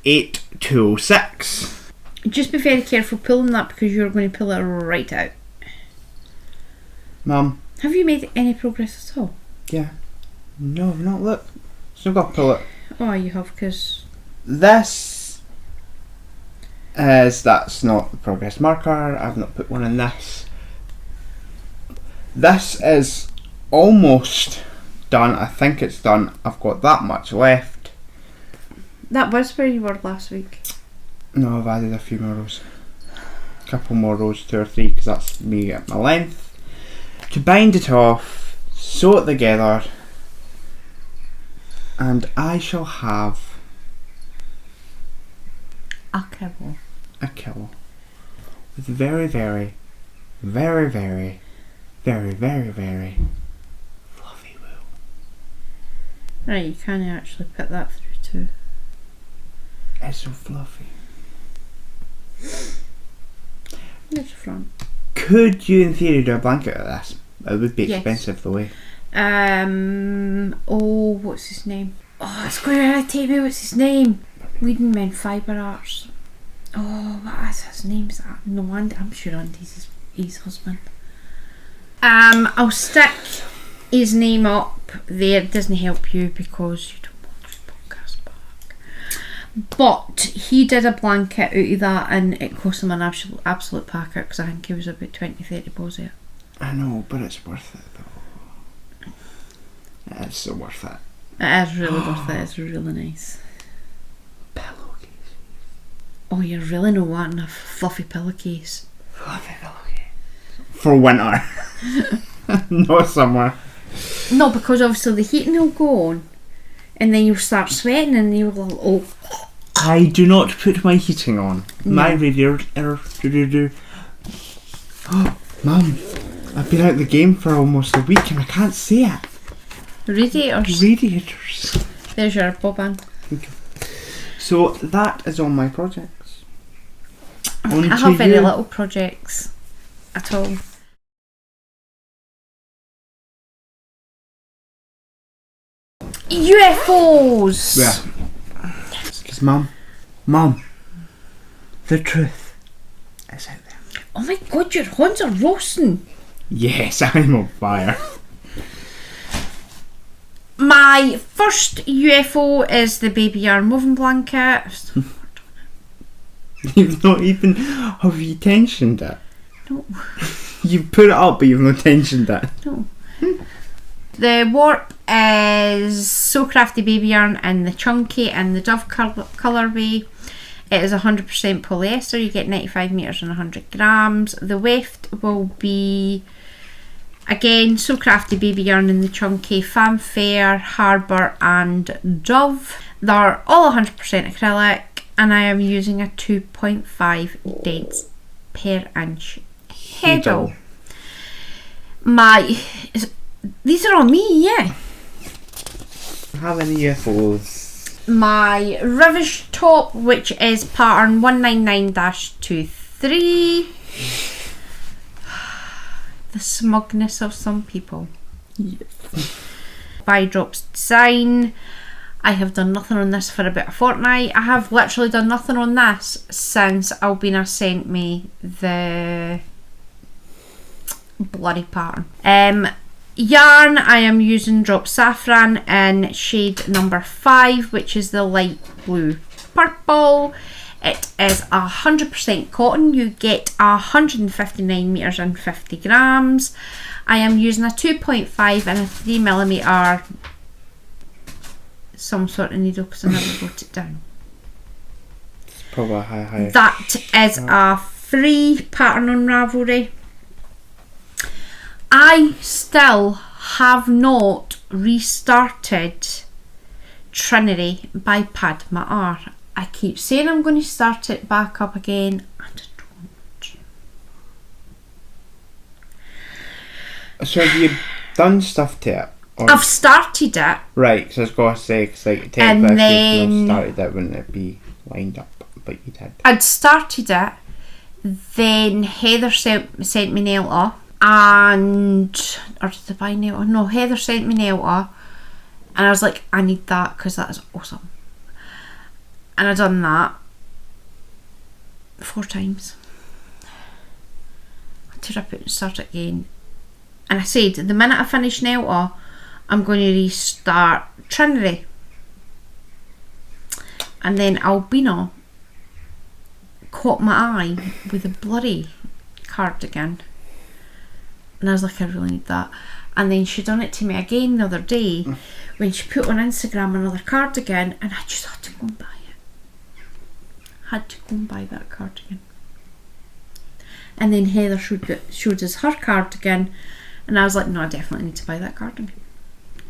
8206. Just be very careful pulling that because you're going to pull it right out. Mum. Have you made any progress at all? Yeah. No, I've not. Look. Still got to pull it. Oh, you have, because... That's not the progress marker. I've not put one in this. This is almost done. I think it's done. I've got that much left. That was where you were last week. No, I've added a few more rows. A couple more rows, 2 or 3, because that's me at my length. To bind it off, sew it together, and I shall have a cowl. A cowl with very, very, very, very, very, very, very fluffy wool. Right, you can actually put that through too. It's so fluffy. There's the front. Could you, in theory, do a blanket of this? It would be Yes. expensive, the way. Oh, what's his name? Oh, it's going to irritate me. What's his name? Leading Men Fibre Arts. Oh, what is his name? Is that? No, I'm sure Andy's his husband. I'll stick his name up there. It doesn't help you because you don't watch the podcast back. But he did a blanket out of that and it cost him an absolute packer because I think it was about 20-30 deposit. I know, but it's worth it though. It's so worth it. It is really worth it. It's really nice. Pillowcase. Oh, you're really not wanting a fluffy pillowcase. Fluffy pillowcase. For winter. Not summer. No, because obviously the heating will go on and then you'll start sweating and you'll go, oh. I do not put my heating on. No. My radiator. Oh, Mum, I've been out of the game for almost a week and I can't see it. Radiators. Radiators. There's your bobbin. Okay. So that is all my projects. I don't have very little projects at all. UFOs! Yeah. Because Mum, the truth is out there. Oh my god, your horns are roasting. Yes, I'm on fire. My first UFO is the baby yarn woven blanket. You've not even... Have you tensioned it? No. You've put it up but you've not tensioned it. No. The warp is So Crafty baby yarn in the chunky and the Dove colourway. It is 100% polyester. You get 95 metres and 100 grams. The weft will be, again, So Crafty baby yarn in the chunky, Fanfare, Harbour and Dove. They're all 100% acrylic and I am using a 2.5 dents per inch heddle. These are on me, yeah. How many UFOs? My Rivish top, which is pattern 199-23. The smugness of some people. Yes. By Drops Design. I have done nothing on this for about a fortnight. I have literally done nothing on this since Albina sent me the bloody pattern. Yarn, I am using Drop Saffron in shade number 5, which is the light blue purple. It is 100% cotton. You get 159 metres and 50 grams. I am using a 2.5 and a 3mm some sort of needle because I never wrote it down. It's probably a high. That is a free pattern on Ravelry. I still have not restarted Trinity by Padma R. I keep saying I'm going to start it back up again and I don't. So have you done stuff to it? Or? I've started it. Right, so I was going to say, because like, And technically then- if you started it, wouldn't it be lined up? But you did. I'd started it, then Heather sent me nail and... Or did I buy nail? No, Heather sent me nail and I was like, I need that because that is awesome. And I done that 4 times. I had to rip it and start it again. And I said, the minute I finish nail I'm going to restart Trinity. And then Albina caught my eye with a blurry cardigan. And I was like, I really need that. And then she done it to me again the other day when she put on Instagram another cardigan, and I just had to go and buy it. Had to go and buy that cardigan. And then Heather showed us her cardigan, and I was like, no, I definitely need to buy that cardigan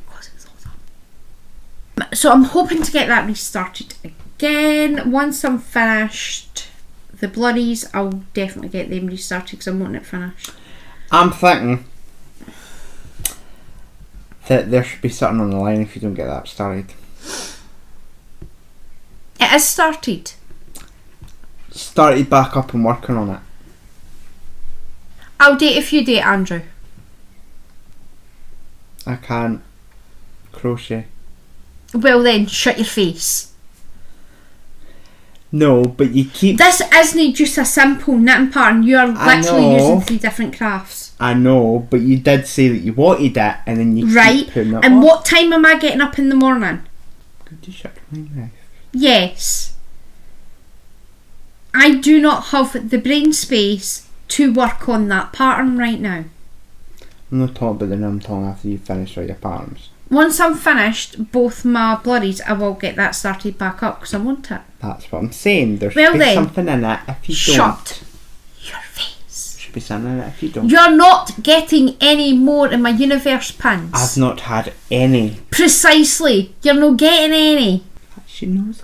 because it's awesome. So I'm hoping to get that restarted again. Once I'm finished the bloodies, I'll definitely get them restarted because I'm wanting it finished. I'm thinking that there should be something on the line if you don't get that started. It is started. Started back up and working on it. I'll date if you date Andrew. I can't crochet. Well then, shut your face. No, but you keep... This isn't just a simple knitting pattern. You are literally using 3 different crafts. I know, but you did say that you wanted it, and then you keep putting it and off. what time am I getting up in the morning? Could you shut your mouth? Yes. I do not have the brain space to work on that pattern right now. I'm not talking about the I'm talking after you finish all your patterns. Once I'm finished both my bloodies, I will get that started back up because I want it. That's what I'm saying. There should Well be then, something in it if you shut don't. your face. There should be something in it if you don't. You're not getting any more in my universe pins. I've not had any. Precisely. You're not getting any. She knows.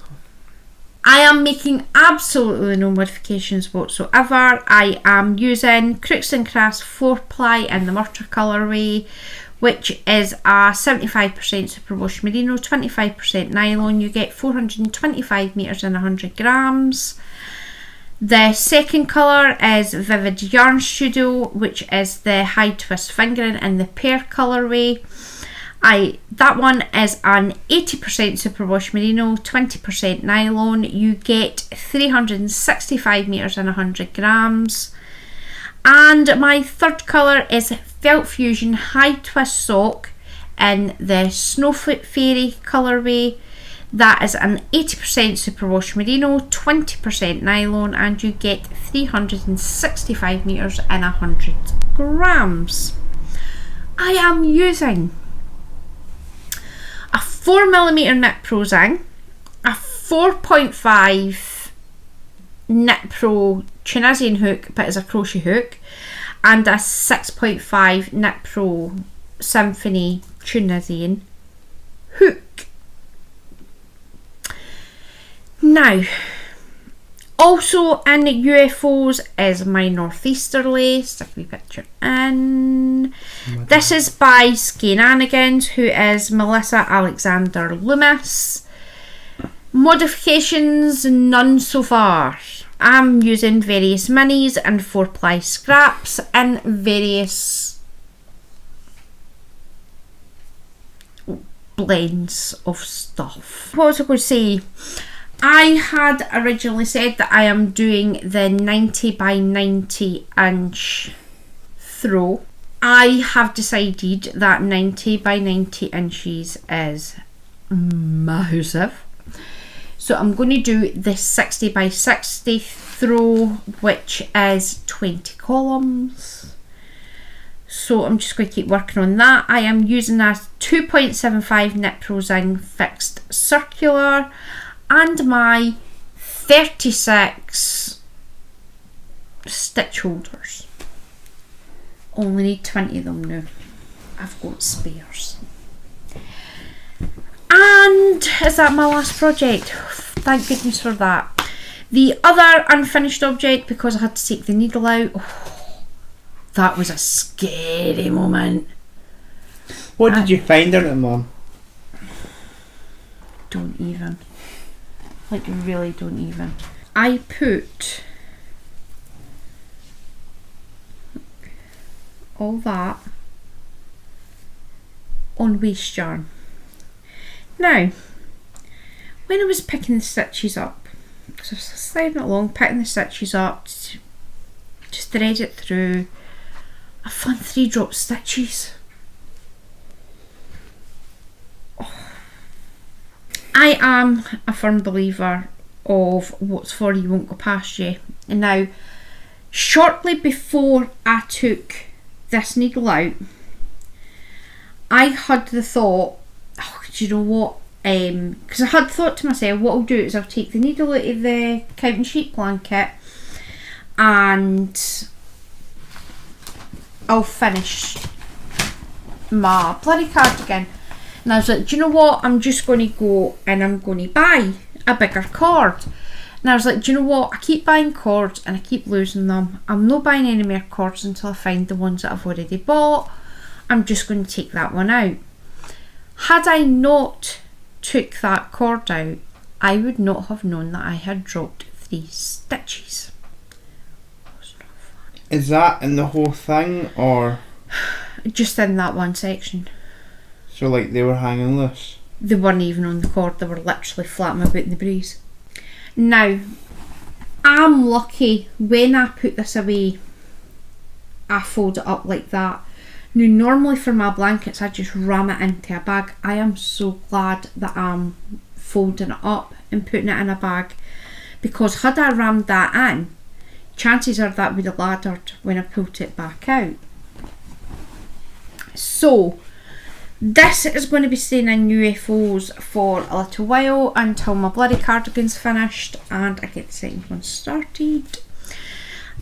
I am making absolutely no modifications whatsoever. I am using Crooks and Crafts 4-ply in the Murder colourway, which is a 75% superwash merino, 25% nylon. You get 425 metres and 100 grams. The second colour is Vivid Yarn Studio, which is the high twist fingering in the pear colourway. That one is an 80% superwash merino, 20% nylon. You get 365 metres and 100 grams. And my third colour is Felt Fusion High Twist Sock in the Snowflake Fairy colourway. That is an 80% superwash merino, 20% nylon, and you get 365 metres and 100 grams. I am using a 4mm Knit Pro Zing, a 4.5 Knit Pro Tunisian hook but as a crochet hook, and a 6.5 Knit Pro Symphony Tunisian hook. Now, also in UFOs is my Northeasterly. Stick a wee picture in. This is by Skananigans, who is Melissa Alexander Loomis. Modifications, none so far. I'm using various minis and 4-ply scraps and various blends of stuff. What was I going to say? I had originally said that I am doing the 90 by 90 inch throw. I have decided that 90 by 90 inches is massive. So I'm going to do the 60 by 60 throw, which is 20 columns. So I'm just going to keep working on that. I am using a 2.75 Knit Pro Zing fixed circular and my 36 stitch holders. Only need 20 of them now. I've got spares. And is that my last project? Thank goodness for that. The other unfinished object, because I had to take the needle out, that was a scary moment. What did you find in it, Mum? Don't even. Like, really don't even. I put all that on waste yarn. Now, when I was picking the stitches up, because I was sliding it along, picking the stitches up, just thread it through, I found 3 drop stitches. I am a firm believer of what's for you won't go past you. And now, shortly before I took this needle out, I had the thought, oh, do you know what? Because I had thought to myself, what I'll do is I'll take the needle out of the counting sheet blanket and I'll finish my bloody cardigan. And I was like, do you know what? I'm just going to go and I'm going to buy a bigger cord. And I was like, do you know what? I keep buying cords and I keep losing them. I'm not buying any more cords until I find the ones that I've already bought. I'm just going to take that one out. Had I not took that cord out, I would not have known that I had dropped 3 stitches. Is that in the whole thing, or just in that one section? So like they were hanging loose? They weren't even on the cord, they were literally flapping about in the breeze. Now, I'm lucky when I put this away, I fold it up like that. Now, normally for my blankets, I just ram it into a bag. I am so glad that I'm folding it up and putting it in a bag, because had I rammed that in, chances are that would have laddered when I pulled it back out. So, this is going to be staying in UFOs for a little while until my bloody cardigan's finished and I get the second one started.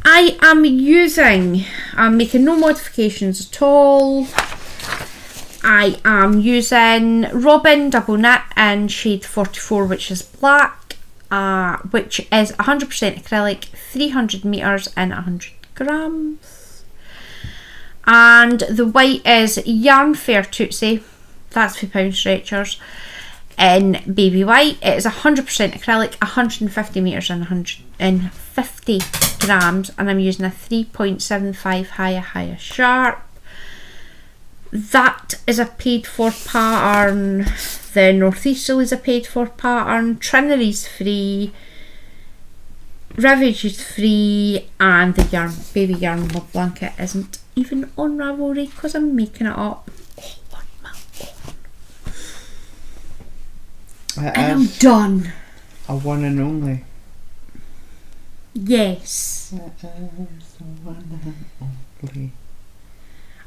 I'm making no modifications at all. I am using Robin double knit in shade 44, which is black, which is 100% acrylic, 300 metres and 100 grams. And the white is Yarn Fair Tootsie, that's for pound stretchers, in baby white. It is 100% acrylic, 150 metres and 150 grams, and I'm using a 3.75 higher sharp. That is a paid for pattern. The Northeasterly is a paid for pattern. Trinary's free. Rivage is free, and the yarn, baby yarn love blanket isn't even on Ravelry because I'm making it up all on my own. And I'm done. A one and only. Yes. It is the one and only.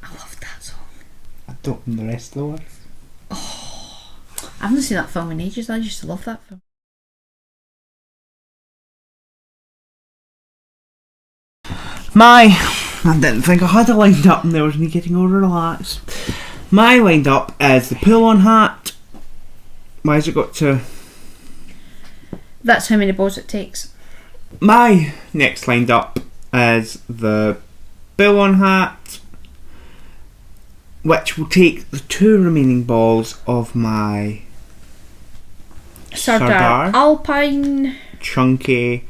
I love that song. I don't know the rest of the words. Oh, I haven't seen that film in ages. I used to love that film. I didn't think I had it lined up and there was me getting all relaxed. My lined up is the pull-on hat. Why has it got to... That's how many balls it takes. My next lined up is the pull-on hat, which will take the 2 remaining balls of my Sardar Alpine chunky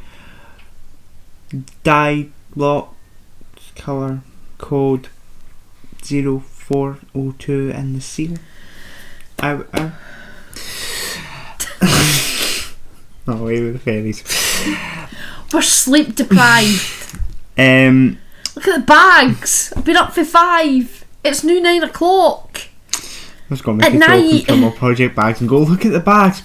dye block colour code 0402 in the seal. Oh, away with the fairies. We're sleep deprived. Look at the bags. I've been up for 5. It's now 9 o'clock. I was going to make a joke from my project bags and go, look at the bags.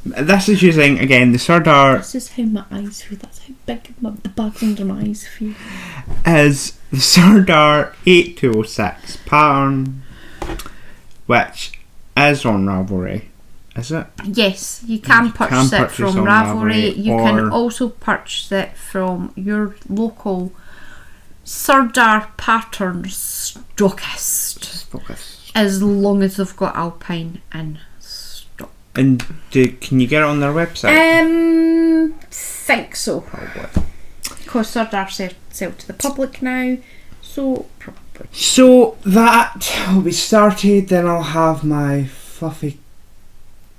This is using, again, the Sardar. This is how my eyes feel. That's how big the bags under my eyes feel. Is the Sardar 8206 pattern, which is on Ravelry. Is it? Yes, you can purchase it from Ravelry. You can also purchase it from your local Sardar Patterns stockist. As long as they've got Alpine in stock. And can you get it on their website? Think so. Probably. because third are sell to the public now, so probably. So that will be started, then I'll have my fluffy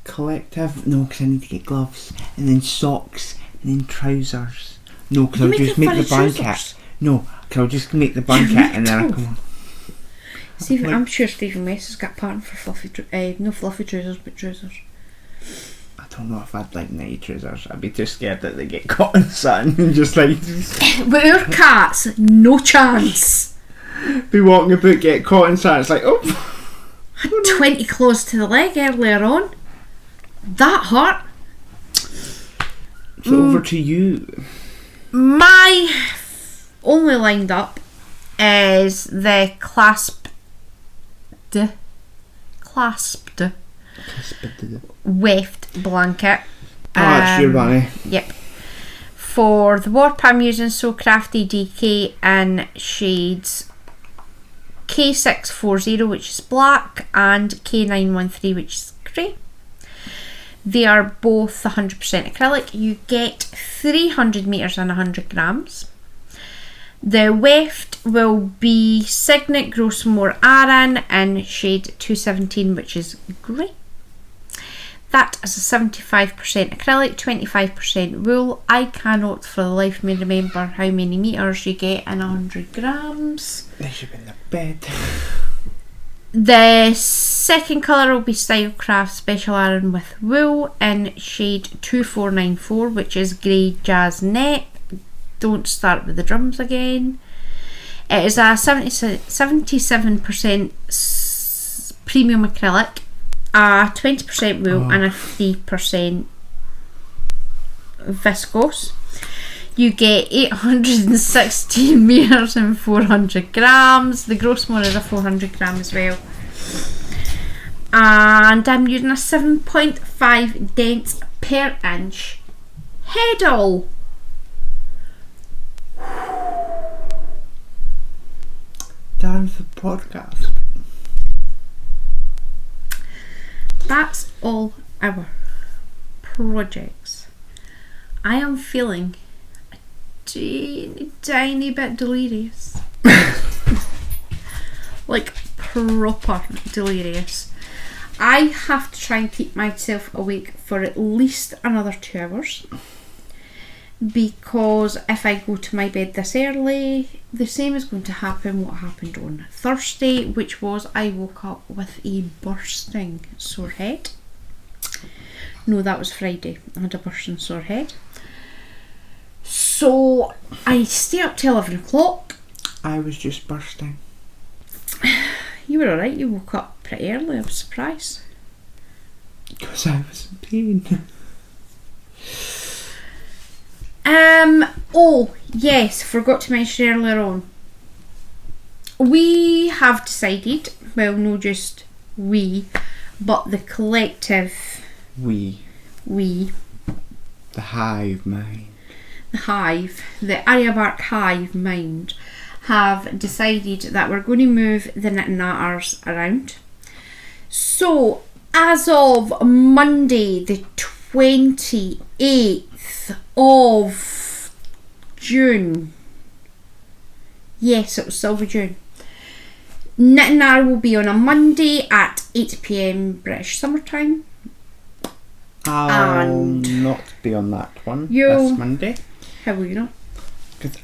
collective. No, because I need to get gloves, and then socks, and then trousers. No, because I'll just make the blanket. Trousers? No, because I'll just make the blanket and then I'll come on. Stephen, I'm sure Stephen West has got a pattern for fluffy, no fluffy trousers, but trousers. I don't know if I'd like night trousers. I'd be too scared that they get caught in sun and just like... With our cats, no chance. Be walking about, get caught in sun. It's like, oh. Had 20 claws to the leg earlier on. That hurt. So over to you. My only lined up is the clasped weft blanket. That's your bunny. Yep. For the warp, I'm using So Crafty DK in shades K640, which is black, and K913, which is grey. They are both 100% acrylic. You get 300 metres and 100 grams. The weft will be Signet Grossmore Aran in shade 217, which is grey. That is a 75% acrylic, 25% wool. I cannot for the life of me remember how many metres you get in 100 grams. They should be in the bed. The second colour will be Stylecraft Special Aran with wool in shade 2494, which is grey jazz net. Don't start with the drums again. It is a 77% premium acrylic, a 20% wool and a 3% viscose. You get 816 metres and 400 grams. The Grossmore is a 400 gram as well. And I'm using a 7.5 dents per inch head-all. That's the podcast. That's all our projects. I am feeling a tiny bit delirious. Like proper delirious. I have to try and keep myself awake for at least another 2 hours, because if I go to my bed this early, the same is going to happen what happened on Thursday, which was I woke up with a bursting sore head. No, that was Friday. I had a bursting sore head. So I stay up till 11 o'clock. I was just bursting. You were alright, you woke up pretty early, I was surprised. Because I was in pain. Oh yes, forgot to mention earlier on. We have decided, well, no just we, but the collective. We. The hive mind. The hive, the Arya Bark hive mind, have decided that we're going to move the knit and natters around. So, as of Monday, the 28th of June, yes, it was Silver June, knit and natter will be on a Monday at 8 PM British summertime. I'll not be on that one this Monday. How will you not? Because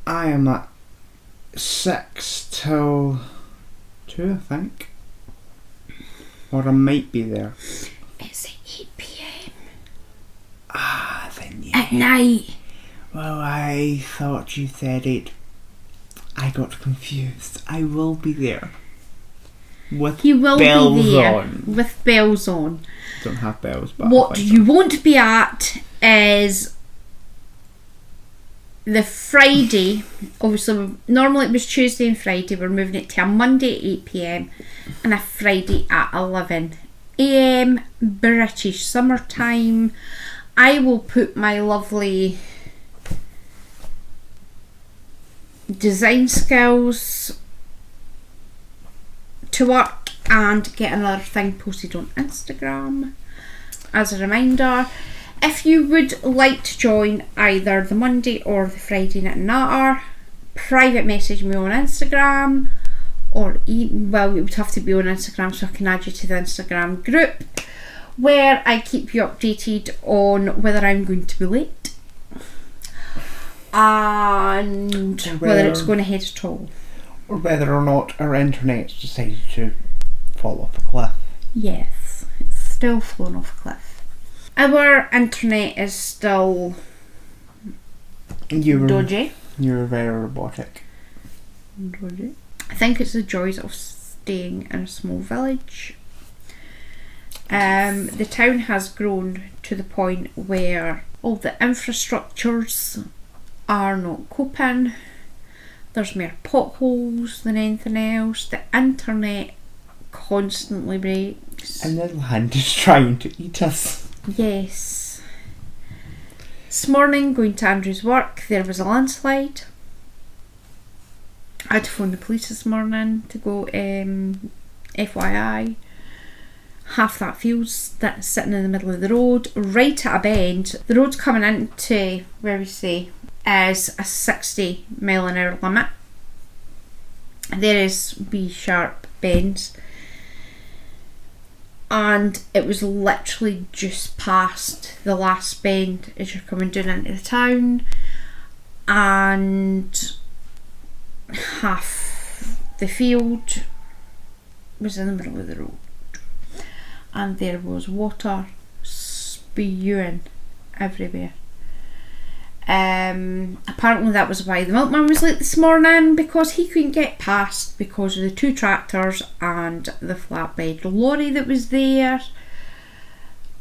I am at 6 till 2, I think. Or I might be there. It's 8 PM. Ah, then yeah. At night. Well, I thought you said it. I got confused. I will be there. With you will bells be there on. with bells on. Don't have bells, but what you won't be at is the Friday. Obviously, normally it was Tuesday and Friday. We're moving it to a Monday at 8 PM and a Friday at 11 AM British summertime. I will put my lovely design skills to work and get another thing posted on Instagram as a reminder. If you would like to join either the Monday or the Friday Night Natter, private message me on Instagram, or well, it would have to be on Instagram so I can add you to the Instagram group, where I keep you updated on whether I'm going to be late and whether it's going ahead at all. Or whether or not our internet's decided to fall off a cliff. Yes, it's still flown off a cliff. Our internet is still dodgy. You're very robotic. Dodgy. I think it's the joys of staying in a small village. The town has grown to the point where all the infrastructures are not coping. There's more potholes than anything else. The internet constantly breaks. And the land is trying to eat us. Yes. This morning, going to Andrew's work, there was a landslide. I had to phone the police this morning to go, FYI. Half that field's that's sitting in the middle of the road, right at a bend. The road's coming into, where we say, is a 60 mile an hour limit. There is wee sharp bends. And it was literally just past the last bend as you're coming down into the town. And half the field was in the middle of the road. And there was water spewing everywhere. Apparently that was why the milkman was late this morning, because he couldn't get past because of the 2 tractors and the flatbed lorry that was there.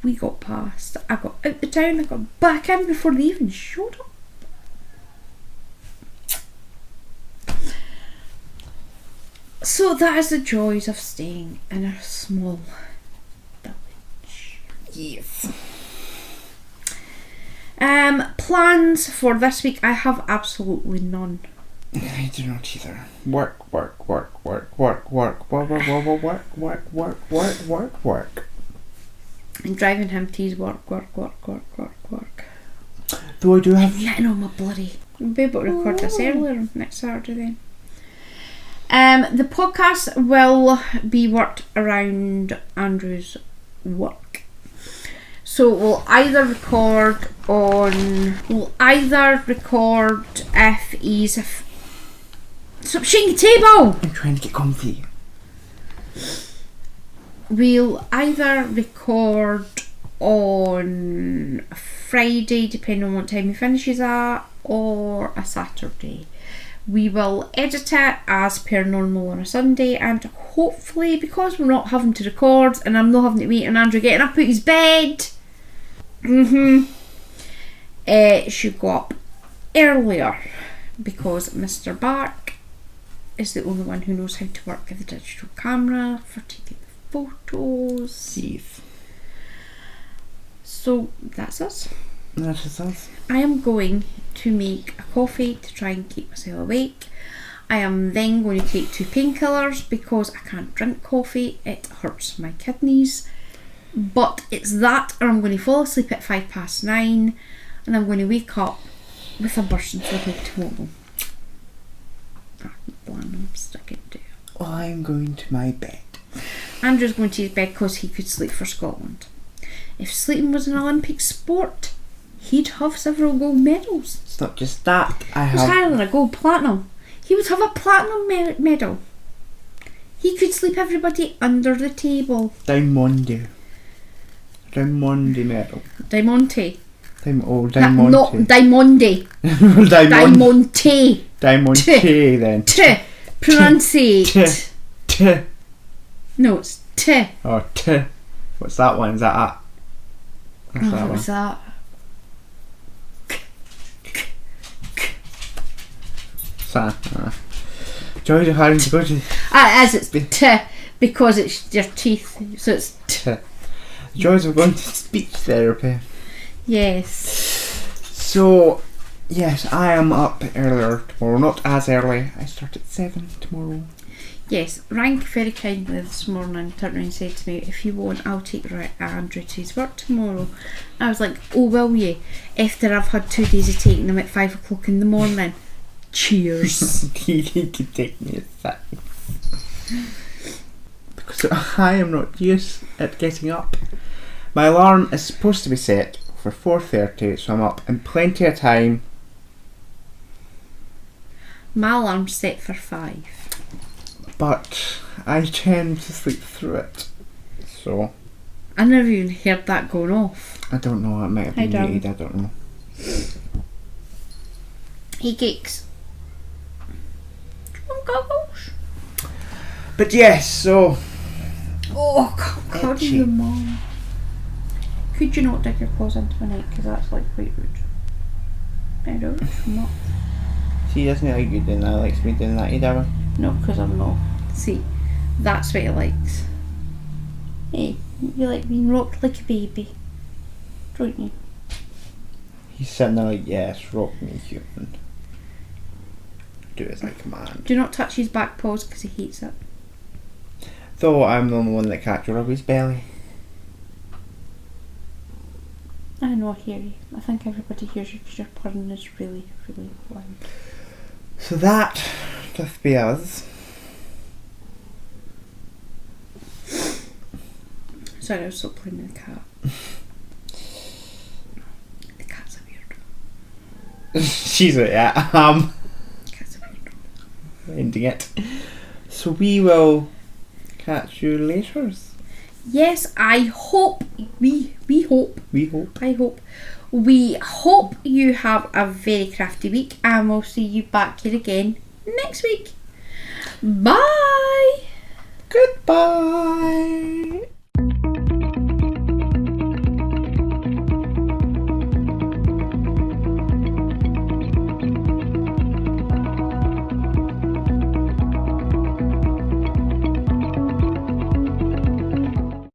We got past. I got out the town, I got back in before they even showed up. So that is the joys of staying in a small village. Yes. Plans for this week, I have absolutely none. I do not either. Work. I'm driving him to his work. Though I do have... I'm getting on my bloody... I'll be able to record this earlier next Saturday then. The podcast will be worked around Andrew's work. So we'll either record if he's... Stop shaking the table! I'm trying to get comfy. We'll either record on Friday, depending on what time he finishes at, or a Saturday. We will edit it as per normal on a Sunday, and hopefully, because we're not having to record and I'm not having to wait on Andrew getting up out his bed, it should go up earlier, because Mr. Bark is the only one who knows how to work with the digital camera for taking the photos. Yes. So that's us. That is us. I am going to make a coffee to try and keep myself awake. I am then going to take 2 painkillers because I can't drink coffee. It hurts my kidneys. But it's that, or I'm going to fall asleep at 9:05 and I'm going to wake up with a bursting stomach tomorrow. That's the plan I'm sticking to. I'm going to my bed. Andrew's going to his bed because he could sleep for Scotland. If sleeping was an Olympic sport, he'd have several gold medals. It's not just that. It was higher than a gold, platinum. He would have a platinum medal. He could sleep everybody under the table. Diamondi medal. Diamante. Diamante. Not Diamondi. Diamante. Diamante then. Pronunciate. T. No, it's T. Oh, T. What's that one? Is that a? What's that What was that? Joys of having to go to... As it's T, because it's your teeth, so it's T. Joys of going to speech therapy. Yes. So, yes, I am up earlier tomorrow. Not as early. I start at 7 tomorrow. Yes, Ryan very kindly this morning turned around and said to me, if you want, I'll take Andrew to his work tomorrow. I was like, oh, will you? After I've had 2 days of taking him at 5 o'clock in the morning. Cheers. He could take me at 5. Because I am not used at getting up. My alarm is supposed to be set for 4:30, so I'm up in plenty of time. My alarm's set for 5. But I tend to sleep through it. So I never even heard that going off. I don't know, it might have been muted, I don't know. Hey cakes. Do you want goggles? But yes, so Oh, how do you, Mum? Could you not dig your claws into my neck? Because that's like quite rude. I don't. I'm not. she doesn't like you doing that, likes me doing that, you know. No, because I'm not. See, that's what he likes. Hey, you like being rocked like a baby, don't you? He's sitting there like, yes, rock me, human. Do as I command. Do not touch his back paws because he hates it. Though I'm the only one that can't rub his belly. I know, I hear you. I think everybody hears you because your purring is really, really loud. So that doth be us. Sorry, I was still playing with the cat. The cat's a weirdo. She's like, yeah, The cat's a weirdo. ending it. So we will catch you later. Yes, I hope, we hope. We hope. I hope. We hope you have a very crafty week and we'll see you back here again next week. Bye! Goodbye!